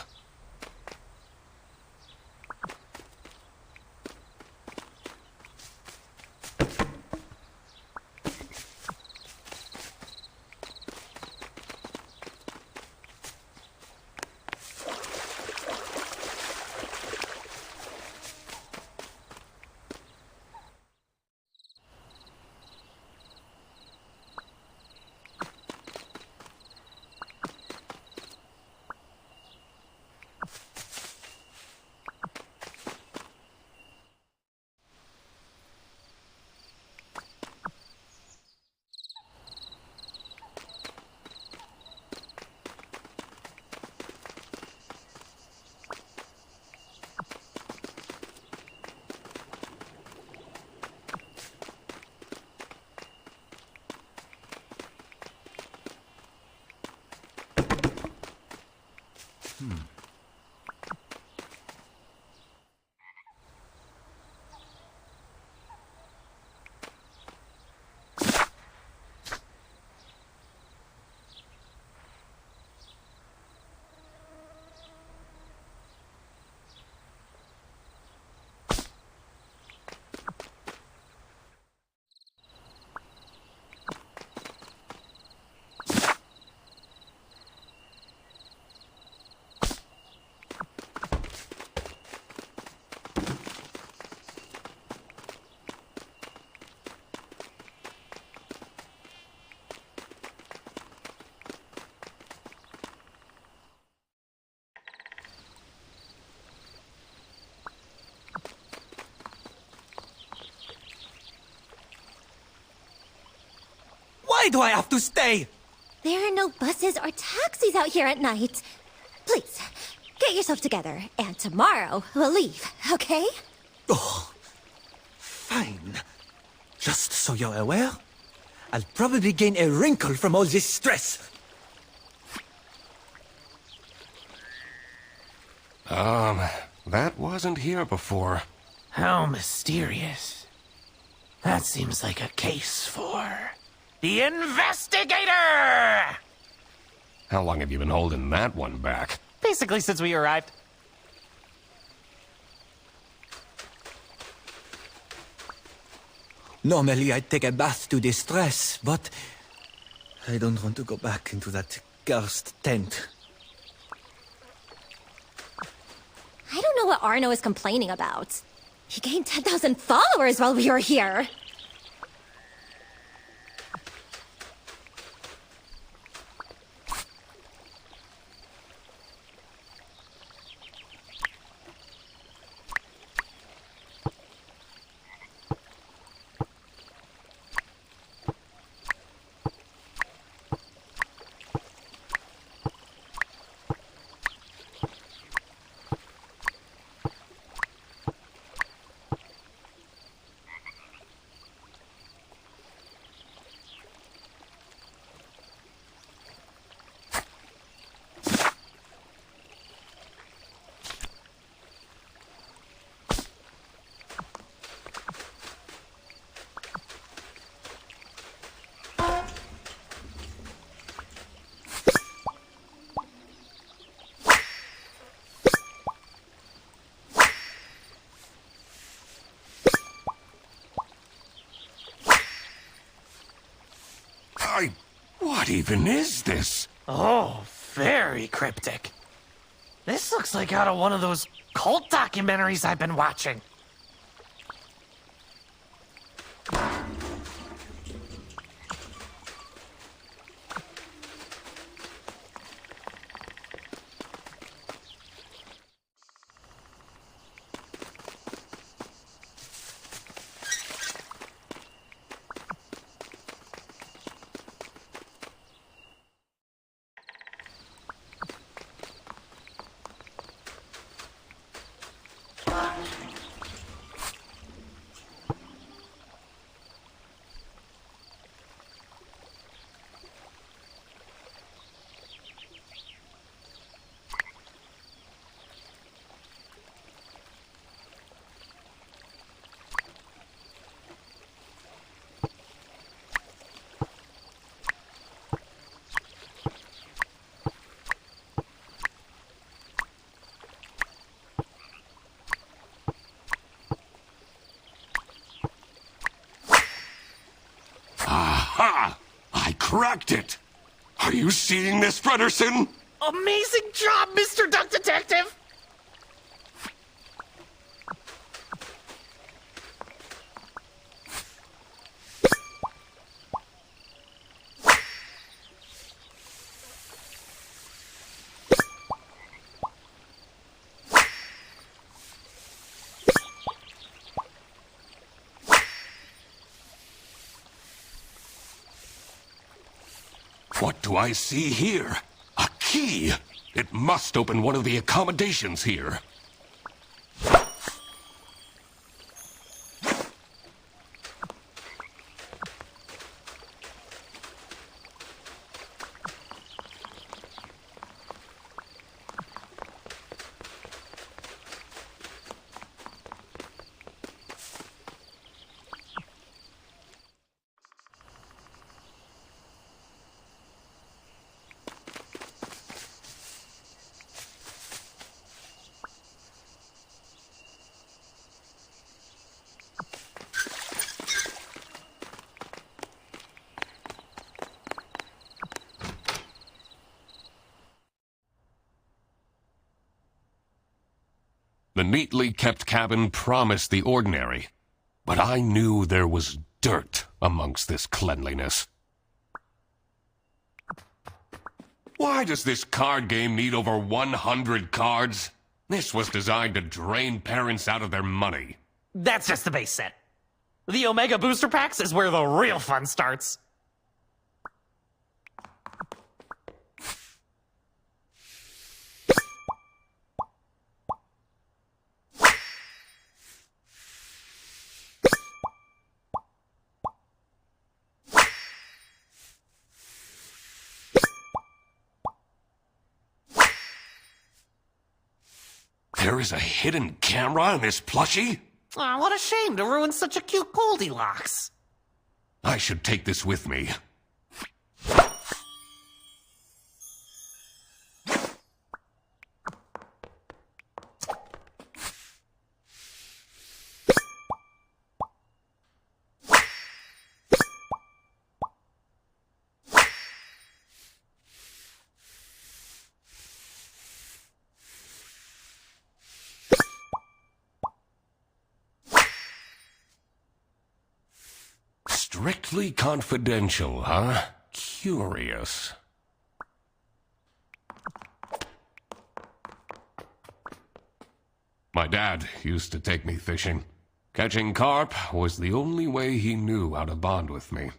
Why do I have to stay? There are no buses or taxis out here at night. Please, get yourself together, and tomorrow we'll leave, okay? Oh, fine. Just so you're aware, I'll probably gain a wrinkle from all this stress. That wasn't here before. How mysterious. That seems like a case for the investigator! How long have you been holding that one back? Basically since we arrived. Normally I'd take a bath to distress, but I don't want to go back into that cursed tent. I don't know what Arno is complaining about. He gained 10,000 followers while we were here. What even is this? Oh, very cryptic. This looks like out of one of those cult documentaries I've been watching. Aha! I cracked it! Are you seeing this, Frederson? Amazing job, Mr. Duck Detective! What do I see here? A key! It must open one of the accommodations here. The neatly kept cabin promised the ordinary, but I knew there was dirt amongst this cleanliness. Why does this card game need over 100 cards? This was designed to drain parents out of their money. That's just the base set. The Omega Booster Packs is where the real fun starts. There is a hidden camera in this plushie? Aw, what a shame to ruin such a cute Goldilocks. I should take this with me. Strictly confidential, huh? Curious. My dad used to take me fishing. Catching carp was the only way he knew how to bond with me.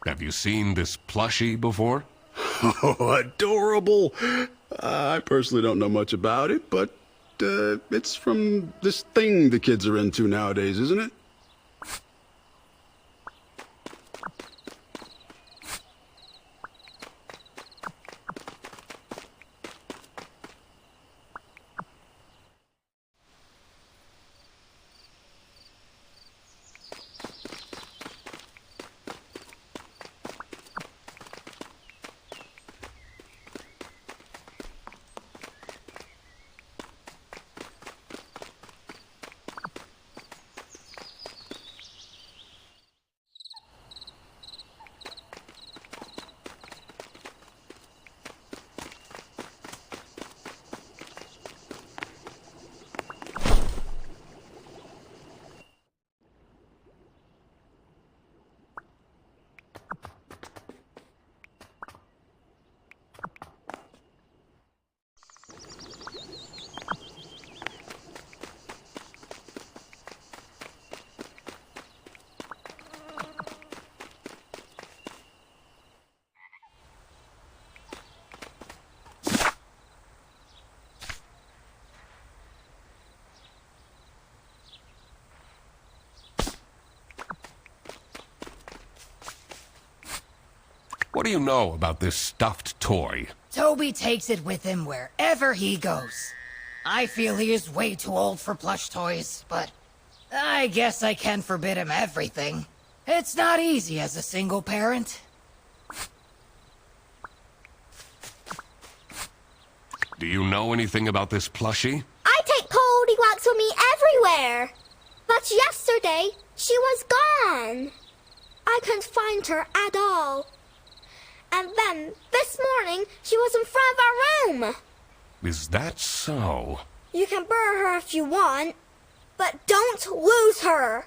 Have you seen this plushie before? Oh, adorable. I personally don't know much about it, but it's from this thing the kids are into nowadays, isn't it? What do you know about this stuffed toy? Toby takes it with him wherever he goes. I feel he is way too old for plush toys, but I guess I can forbid him everything. It's not easy as a single parent. Do you know anything about this plushie? I take Goldilocks with me everywhere. But yesterday, she was gone. I couldn't find her at all. And then, this morning, she was in front of our room. Is that so? You can burn her if you want, but don't lose her.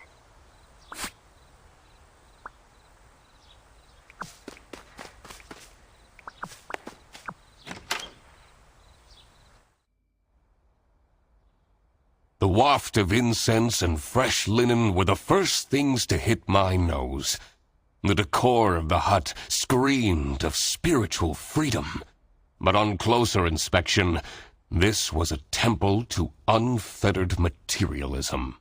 The waft of incense and fresh linen were the first things to hit my nose. The decor of the hut screamed of spiritual freedom. But on closer inspection, this was a temple to unfettered materialism.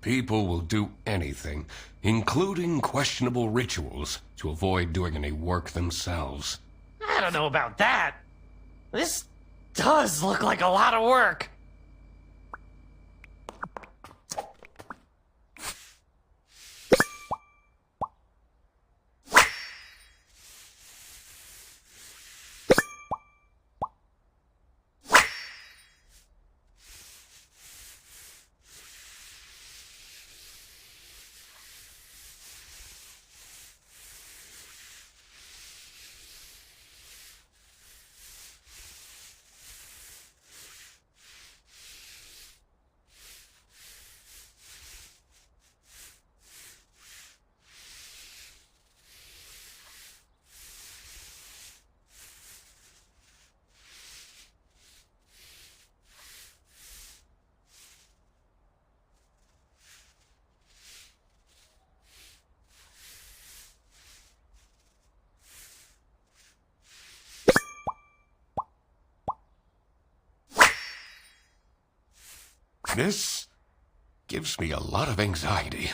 People will do anything, including questionable rituals, to avoid doing any work themselves. I don't know about that. This does look like a lot of work. This gives me a lot of anxiety.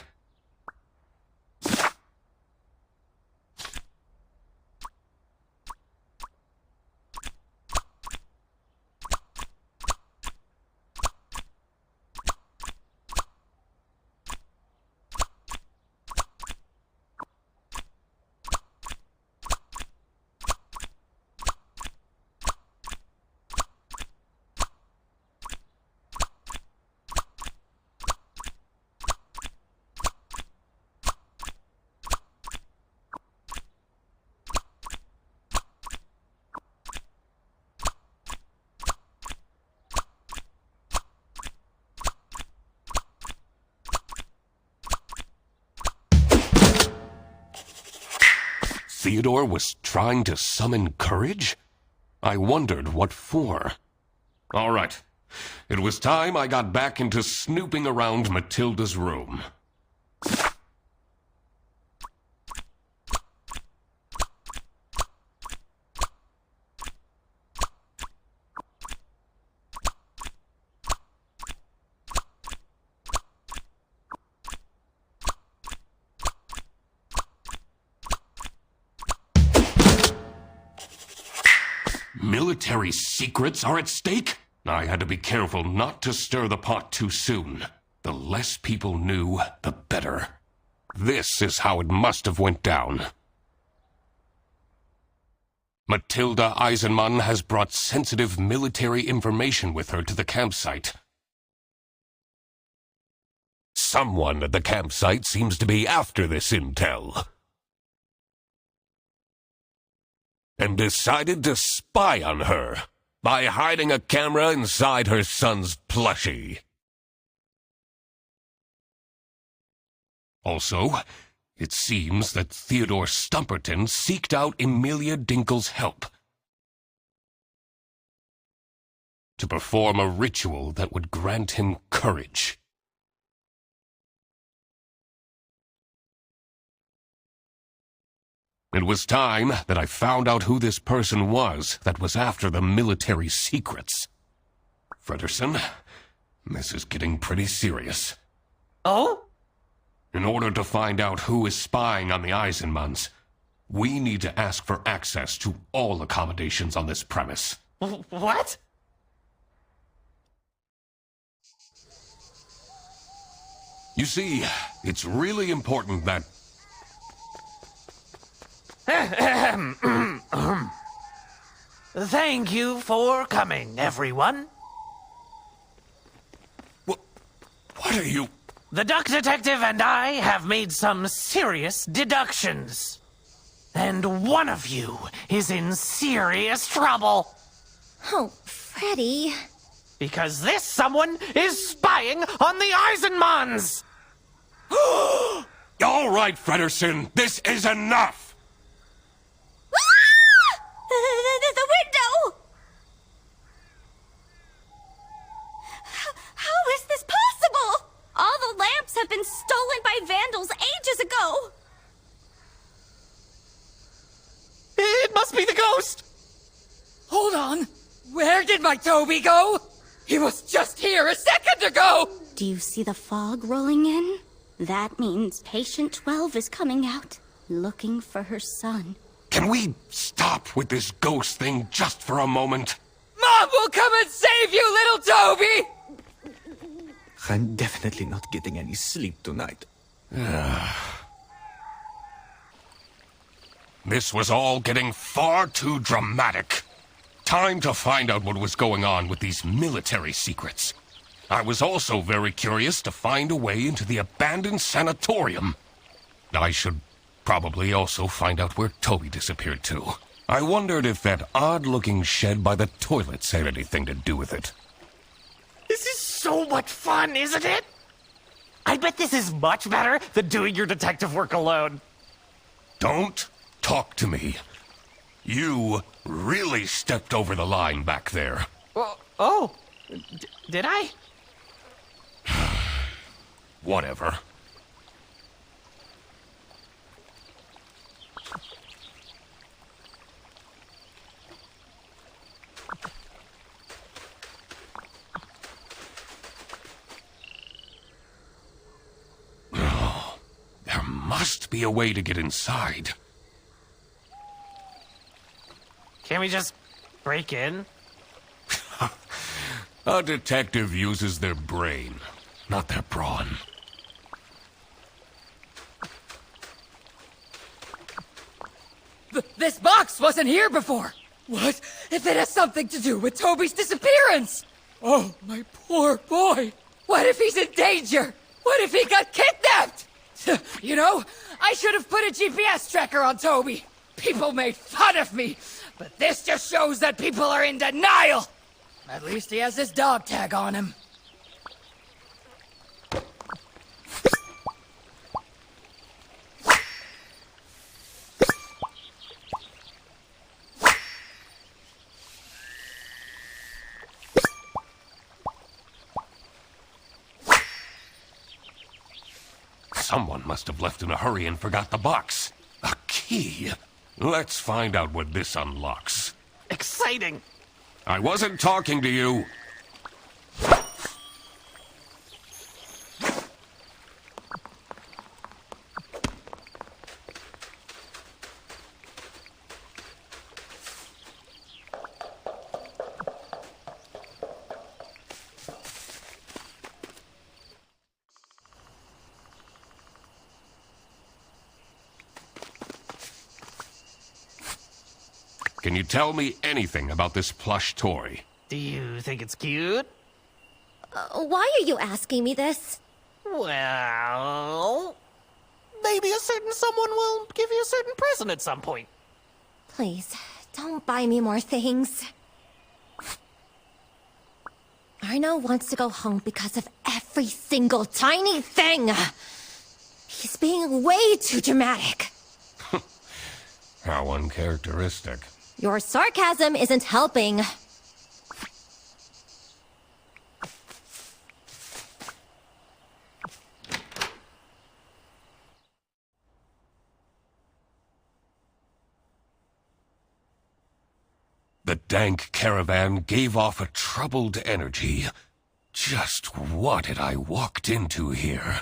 Theodore was trying to summon courage? I wondered what for. All right. It was time I got back into snooping around Matilda's room. Military secrets are at stake? I had to be careful not to stir the pot too soon. The less people knew, the better. This is how it must have went down. Matilda Eisenmann has brought sensitive military information with her to the campsite. Someone at the campsite seems to be after this intel. And decided to spy on her by hiding a camera inside her son's plushie. Also, it seems that Theodore Stumperton seeked out Emilia Dinkle's help to perform a ritual that would grant him courage. It was time that I found out who this person was that was after the military secrets. Frederson, this is getting pretty serious. Oh? In order to find out who is spying on the Eisenmanns, we need to ask for access to all accommodations on this premise. What? You see, it's really important that... Thank you for coming, everyone. What are you... The Duck Detective and I have made some serious deductions. And one of you is in serious trouble. Oh, Freddy. Because this someone is spying on the Eisenmanns! All right, Frederson, this is enough! The window! How is this possible? All the lamps have been stolen by vandals ages ago. It must be the ghost! Hold on. Where did my Toby go? He was just here a second ago! Do you see the fog rolling in? That means patient 12 is coming out, looking for her son. Can we stop with this ghost thing just for a moment? Mom will come and save you, little Toby! I'm definitely not getting any sleep tonight. This was all getting far too dramatic. Time to find out what was going on with these military secrets. I was also very curious to find a way into the abandoned sanatorium. I should probably also find out where Toby disappeared to. I wondered if that odd-looking shed by the toilets had anything to do with it. This is so much fun, isn't it? I bet this is much better than doing your detective work alone. Don't talk to me. You really stepped over the line back there. Did I? Whatever. be a way to get inside. Can we just break in? A detective uses their brain, not their brawn. This box wasn't here before! What if it has something to do with Toby's disappearance? Oh, my poor boy! What if he's in danger? What if he got kidnapped? You know, I should have put a GPS tracker on Toby. People made fun of me, but this just shows that people are in denial! At least he has his dog tag on him. Someone must have left in a hurry and forgot the box. A key. Let's find out what this unlocks. Exciting! I wasn't talking to you. Can you tell me anything about this plush toy? Do you think it's cute? Why are you asking me this? Well, maybe a certain someone will give you a certain present at some point. Please, don't buy me more things. Arno wants to go home because of every single tiny thing. He's being way too dramatic. How uncharacteristic. Your sarcasm isn't helping. The dank caravan gave off a troubled energy. Just what had I walked into here?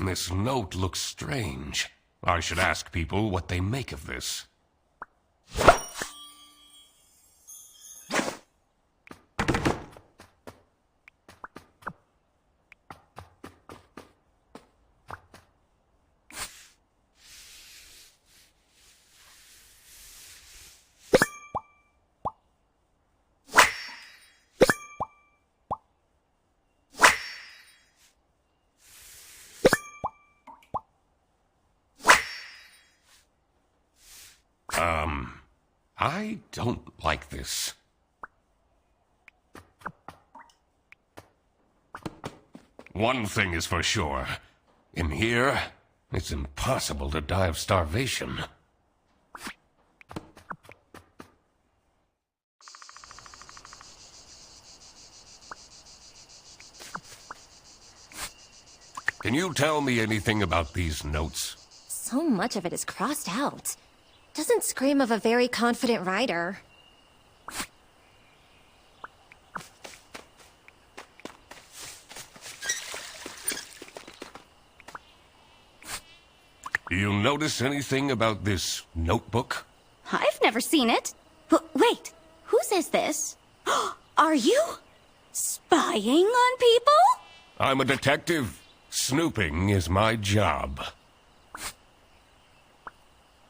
This note looks strange. I should ask people what they make of this. I don't like this. One thing is for sure. In here, it's impossible to die of starvation. Can you tell me anything about these notes? So much of it is crossed out. Doesn't scream of a very confident rider. Do you notice anything about this notebook? I've never seen it. Wait, whose is this? Are you spying on people? I'm a detective. Snooping is my job.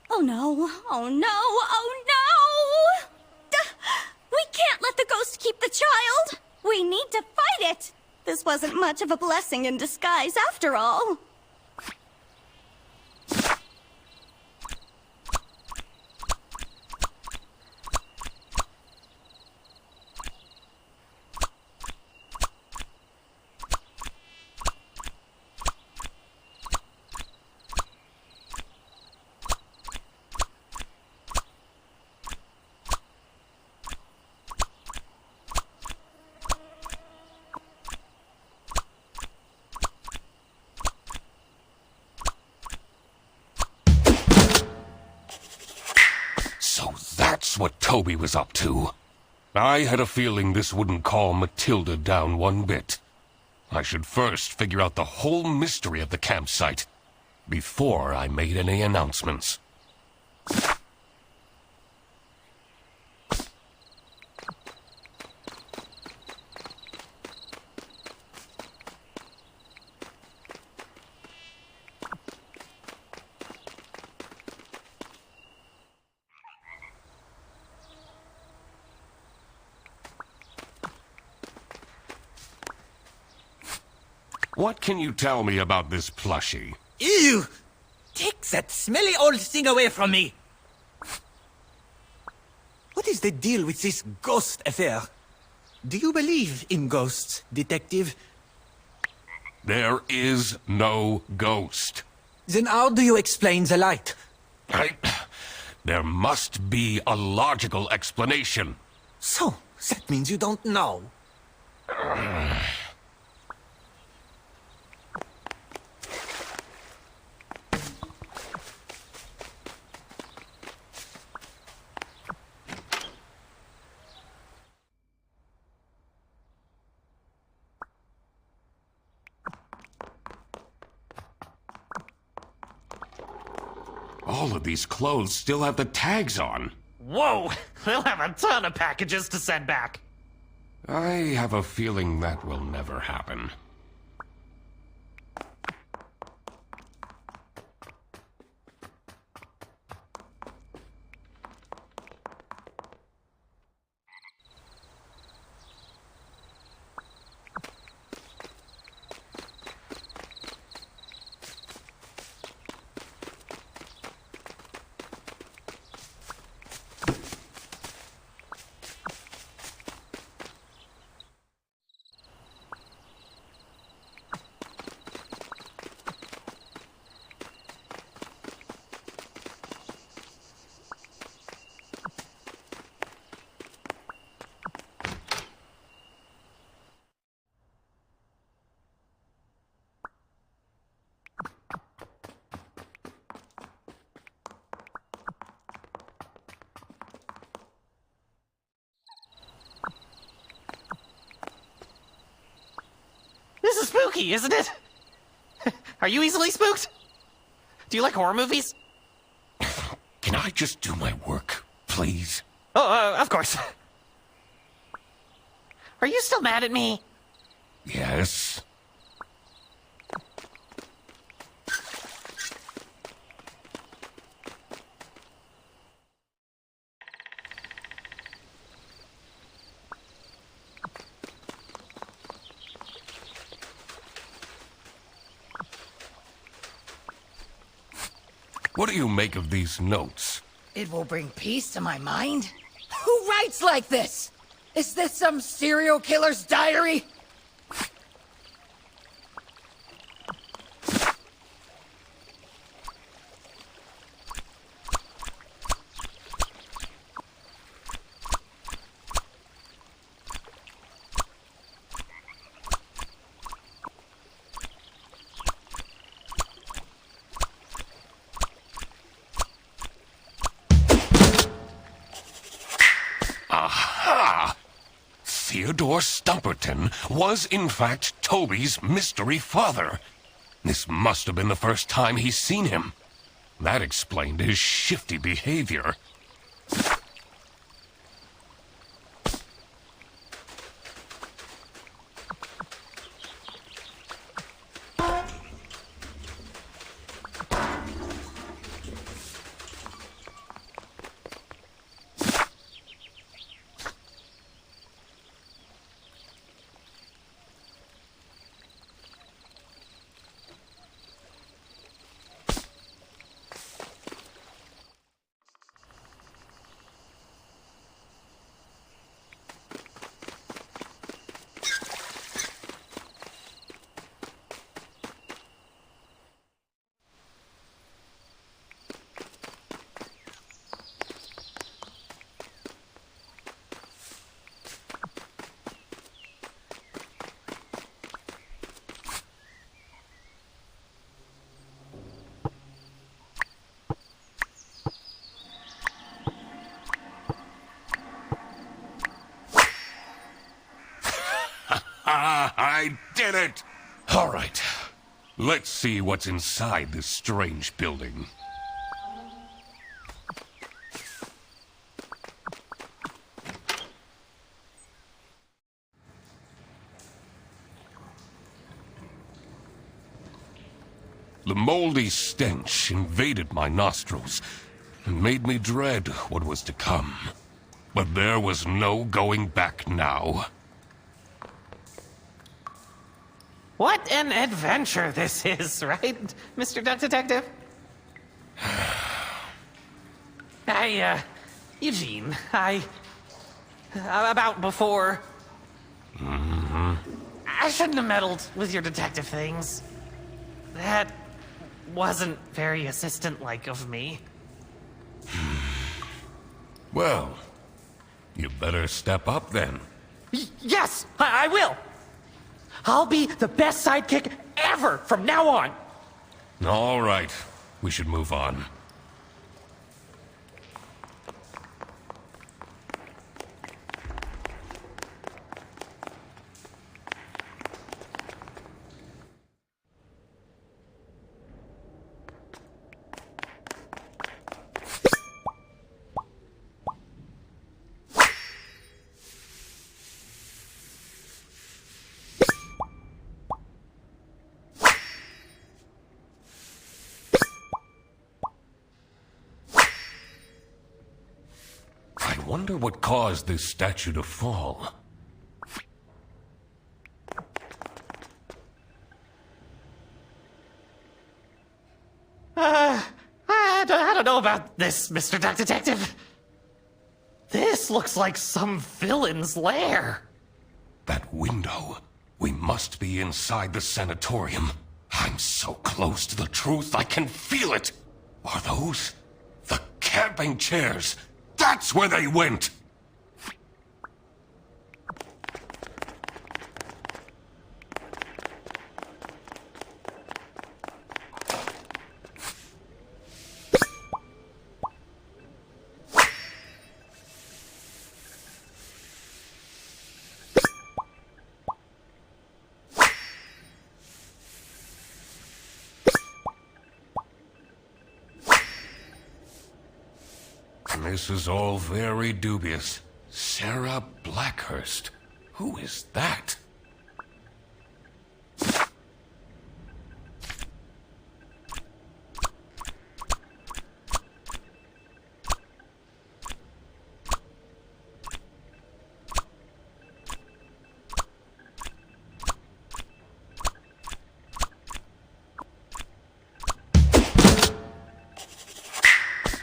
Oh no, oh no, oh no! We can't let the ghost keep the child! We need to fight it! This wasn't much of a blessing in disguise after all. Toby was up to. I had a feeling this wouldn't calm Matilda down one bit. I should first figure out the whole mystery of the campsite before I made any announcements. What can you tell me about this plushie? Ew! Take that smelly old thing away from me! What is the deal with this ghost affair? Do you believe in ghosts, detective? There is no ghost. Then how do you explain the light? There must be a logical explanation. So, that means you don't know. All of these clothes still have the tags on. Whoa! They'll have a ton of packages to send back. I have a feeling that will never happen. This is spooky, isn't it? Are you easily spooked? Do you like horror movies? Can I just do my work, please? Oh, of course. Are you still mad at me? Yes. What do you make of these notes? It will bring peace to my mind? Who writes like this? Is this some serial killer's diary? Aha! Theodore Stumperton was in fact Toby's mystery father. This must have been the first time he's seen him. That explained his shifty behavior. I did it! All right. Let's see what's inside this strange building. The moldy stench invaded my nostrils and made me dread what was to come. But there was no going back now. What an adventure this is, right, Mr. Duck Detective? Eugene, about before... I shouldn't have meddled with your detective things. That wasn't very assistant-like of me. Well, you better step up then. Yes, I will! I'll be the best sidekick ever from now on! All right, we should move on. I wonder what caused this statue to fall. I don't know about this, Mr. Duck Detective. This looks like some villain's lair. That window. We must be inside the sanatorium. I'm so close to the truth, I can feel it. Are those the camping chairs? That's where they went! This is all very dubious. Sarah Blackhurst. Who is that?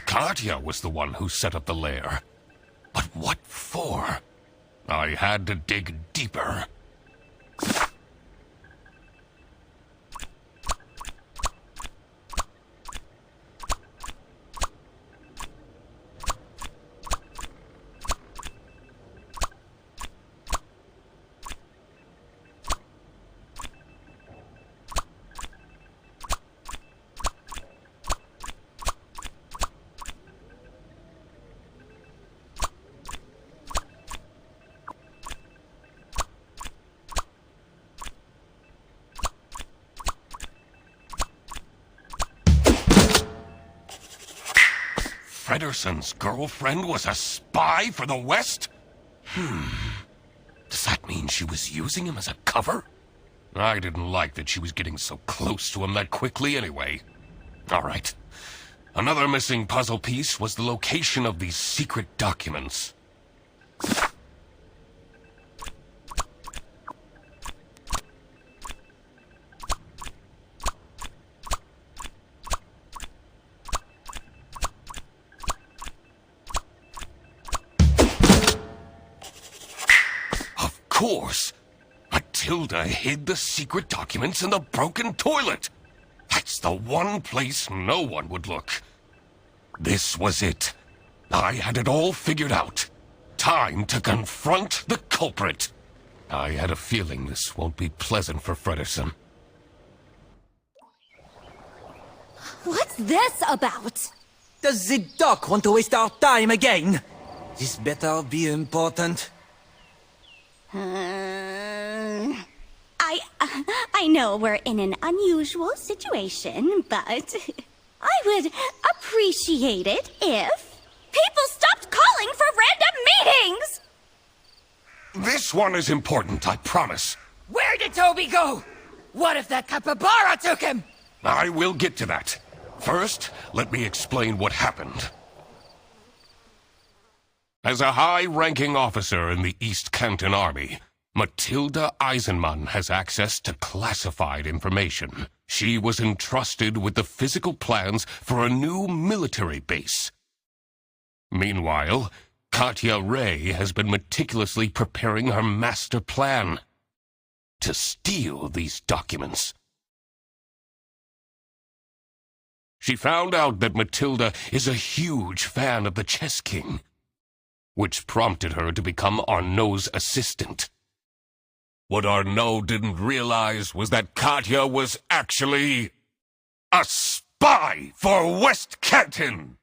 Katya was the one who set up the lair. But what for? I had to dig deeper. Frederson's girlfriend was a spy for the West? Does that mean she was using him as a cover? I didn't like that she was getting so close to him that quickly anyway. All right. Another missing puzzle piece was the location of these secret documents. Of course! Matilda hid the secret documents in the broken toilet! That's the one place no one would look. This was it. I had it all figured out. Time to confront the culprit. I had a feeling this won't be pleasant for Frederson. What's this about? Does the doc want to waste our time again? This better be important. I know we're in an unusual situation, but I would appreciate it if people stopped calling for random meetings! This one is important, I promise. Where did Toby go? What if that capybara took him? I will get to that. First, let me explain what happened. As a high-ranking officer in the East Canton Army, Matilda Eisenmann has access to classified information. She was entrusted with the physical plans for a new military base. Meanwhile, Katya Ray has been meticulously preparing her master plan to steal these documents. She found out that Matilda is a huge fan of the Chess King, which prompted her to become Arnaud's assistant. What Arnaud didn't realize was that Katya was actually a spy for West Canton.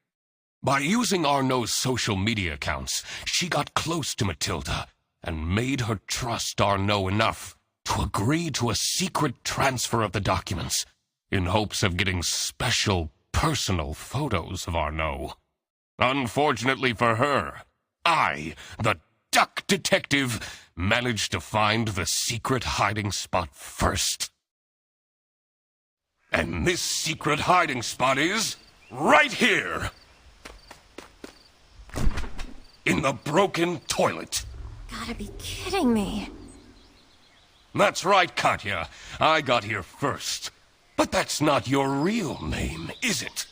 By using Arnaud's social media accounts, she got close to Matilda and made her trust Arnaud enough to agree to a secret transfer of the documents in hopes of getting special personal photos of Arnaud. Unfortunately for her, I, the duck detective, managed to find the secret hiding spot first. And this secret hiding spot is right here. In the broken toilet. Gotta be kidding me. That's right, Katya. I got here first. But that's not your real name, is it?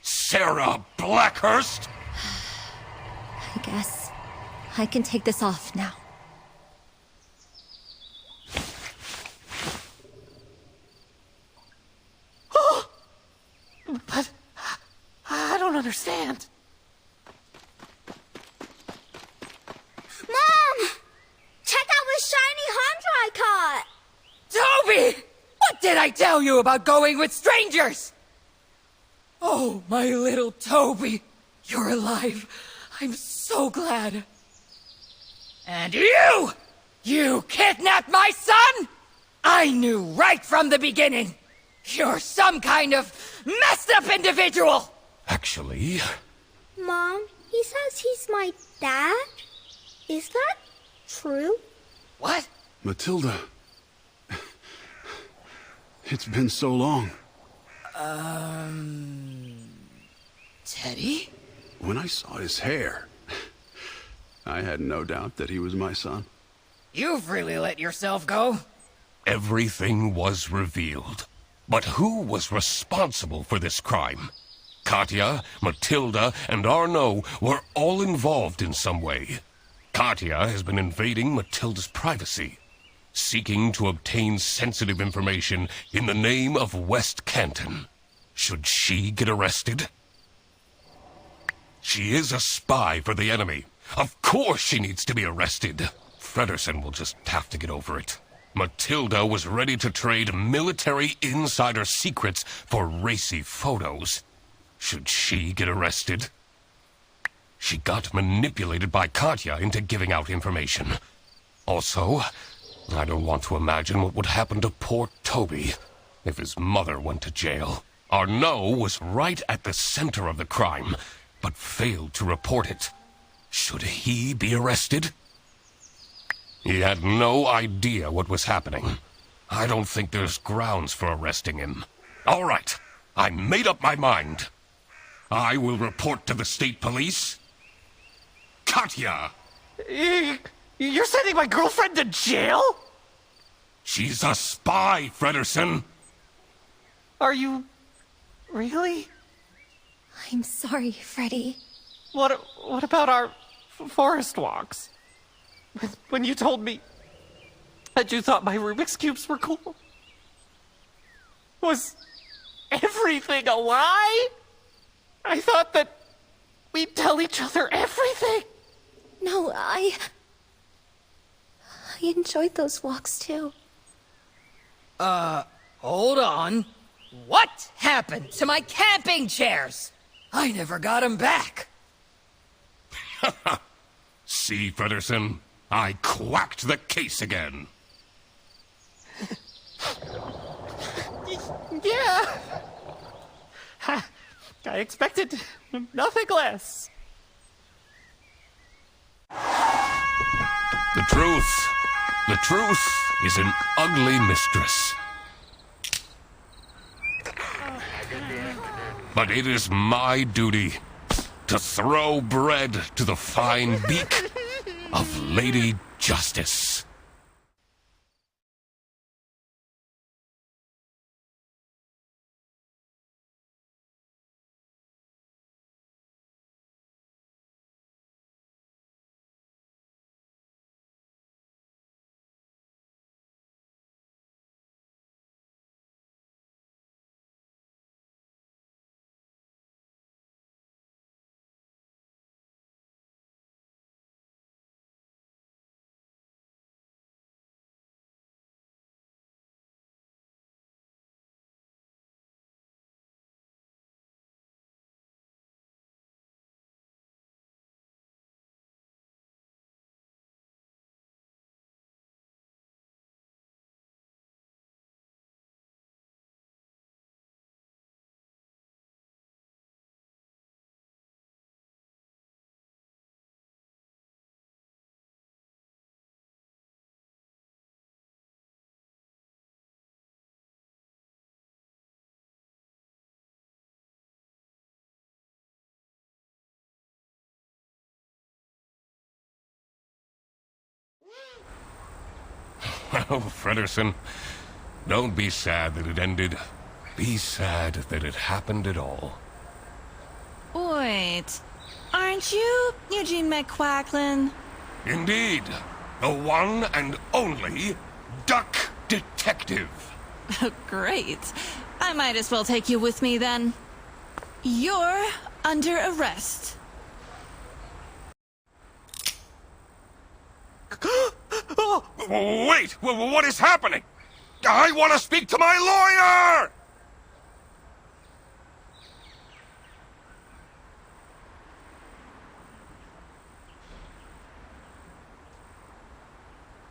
Sarah Blackhurst? I guess I can take this off now. But I don't understand. Mom! Check out this shiny hunter I caught! Toby! What did I tell you about going with strangers? Oh, my little Toby. You're alive. I'm so glad. And you! You kidnapped my son? I knew right from the beginning. You're some kind of messed up individual. Actually... Mom, he says he's my dad? Is that true? What? Matilda. It's been so long. Teddy? When I saw his hair, I had no doubt that he was my son. You've really let yourself go. Everything was revealed. But who was responsible for this crime? Katya, Matilda, and Arnaud were all involved in some way. Katya has been invading Matilda's privacy, seeking to obtain sensitive information in the name of West Canton. Should she get arrested? She is a spy for the enemy. Of course she needs to be arrested. Fredersen will just have to get over it. Matilda was ready to trade military insider secrets for racy photos. Should she get arrested? She got manipulated by Katya into giving out information. Also, I don't want to imagine what would happen to poor Toby if his mother went to jail. Arnaud was right at the center of the crime, but failed to report it. Should he be arrested? He had no idea what was happening. I don't think there's grounds for arresting him. All right, I made up my mind. I will report to the state police. Katya! You're sending my girlfriend to jail? She's a spy, Fredersen. Are you... really? I'm sorry, Freddy. What about our forest walks? When you told me that you thought my Rubik's Cubes were cool? Was everything a lie? I thought that we'd tell each other everything. No, I enjoyed those walks too. Hold on. What happened to my camping chairs? I never got them back. See, Fredersen, I quacked the case again. Yeah. I expected nothing less. The truth is an ugly mistress. But it is my duty to throw bread to the fine beak of Lady Justice. Oh, Frederson, don't be sad that it ended. Be sad that it happened at all. Wait, aren't you Eugene McQuacklin? Indeed, the one and only Duck Detective. Great. I might as well take you with me then. You're under arrest. Wait! What is happening? I want to speak to my lawyer!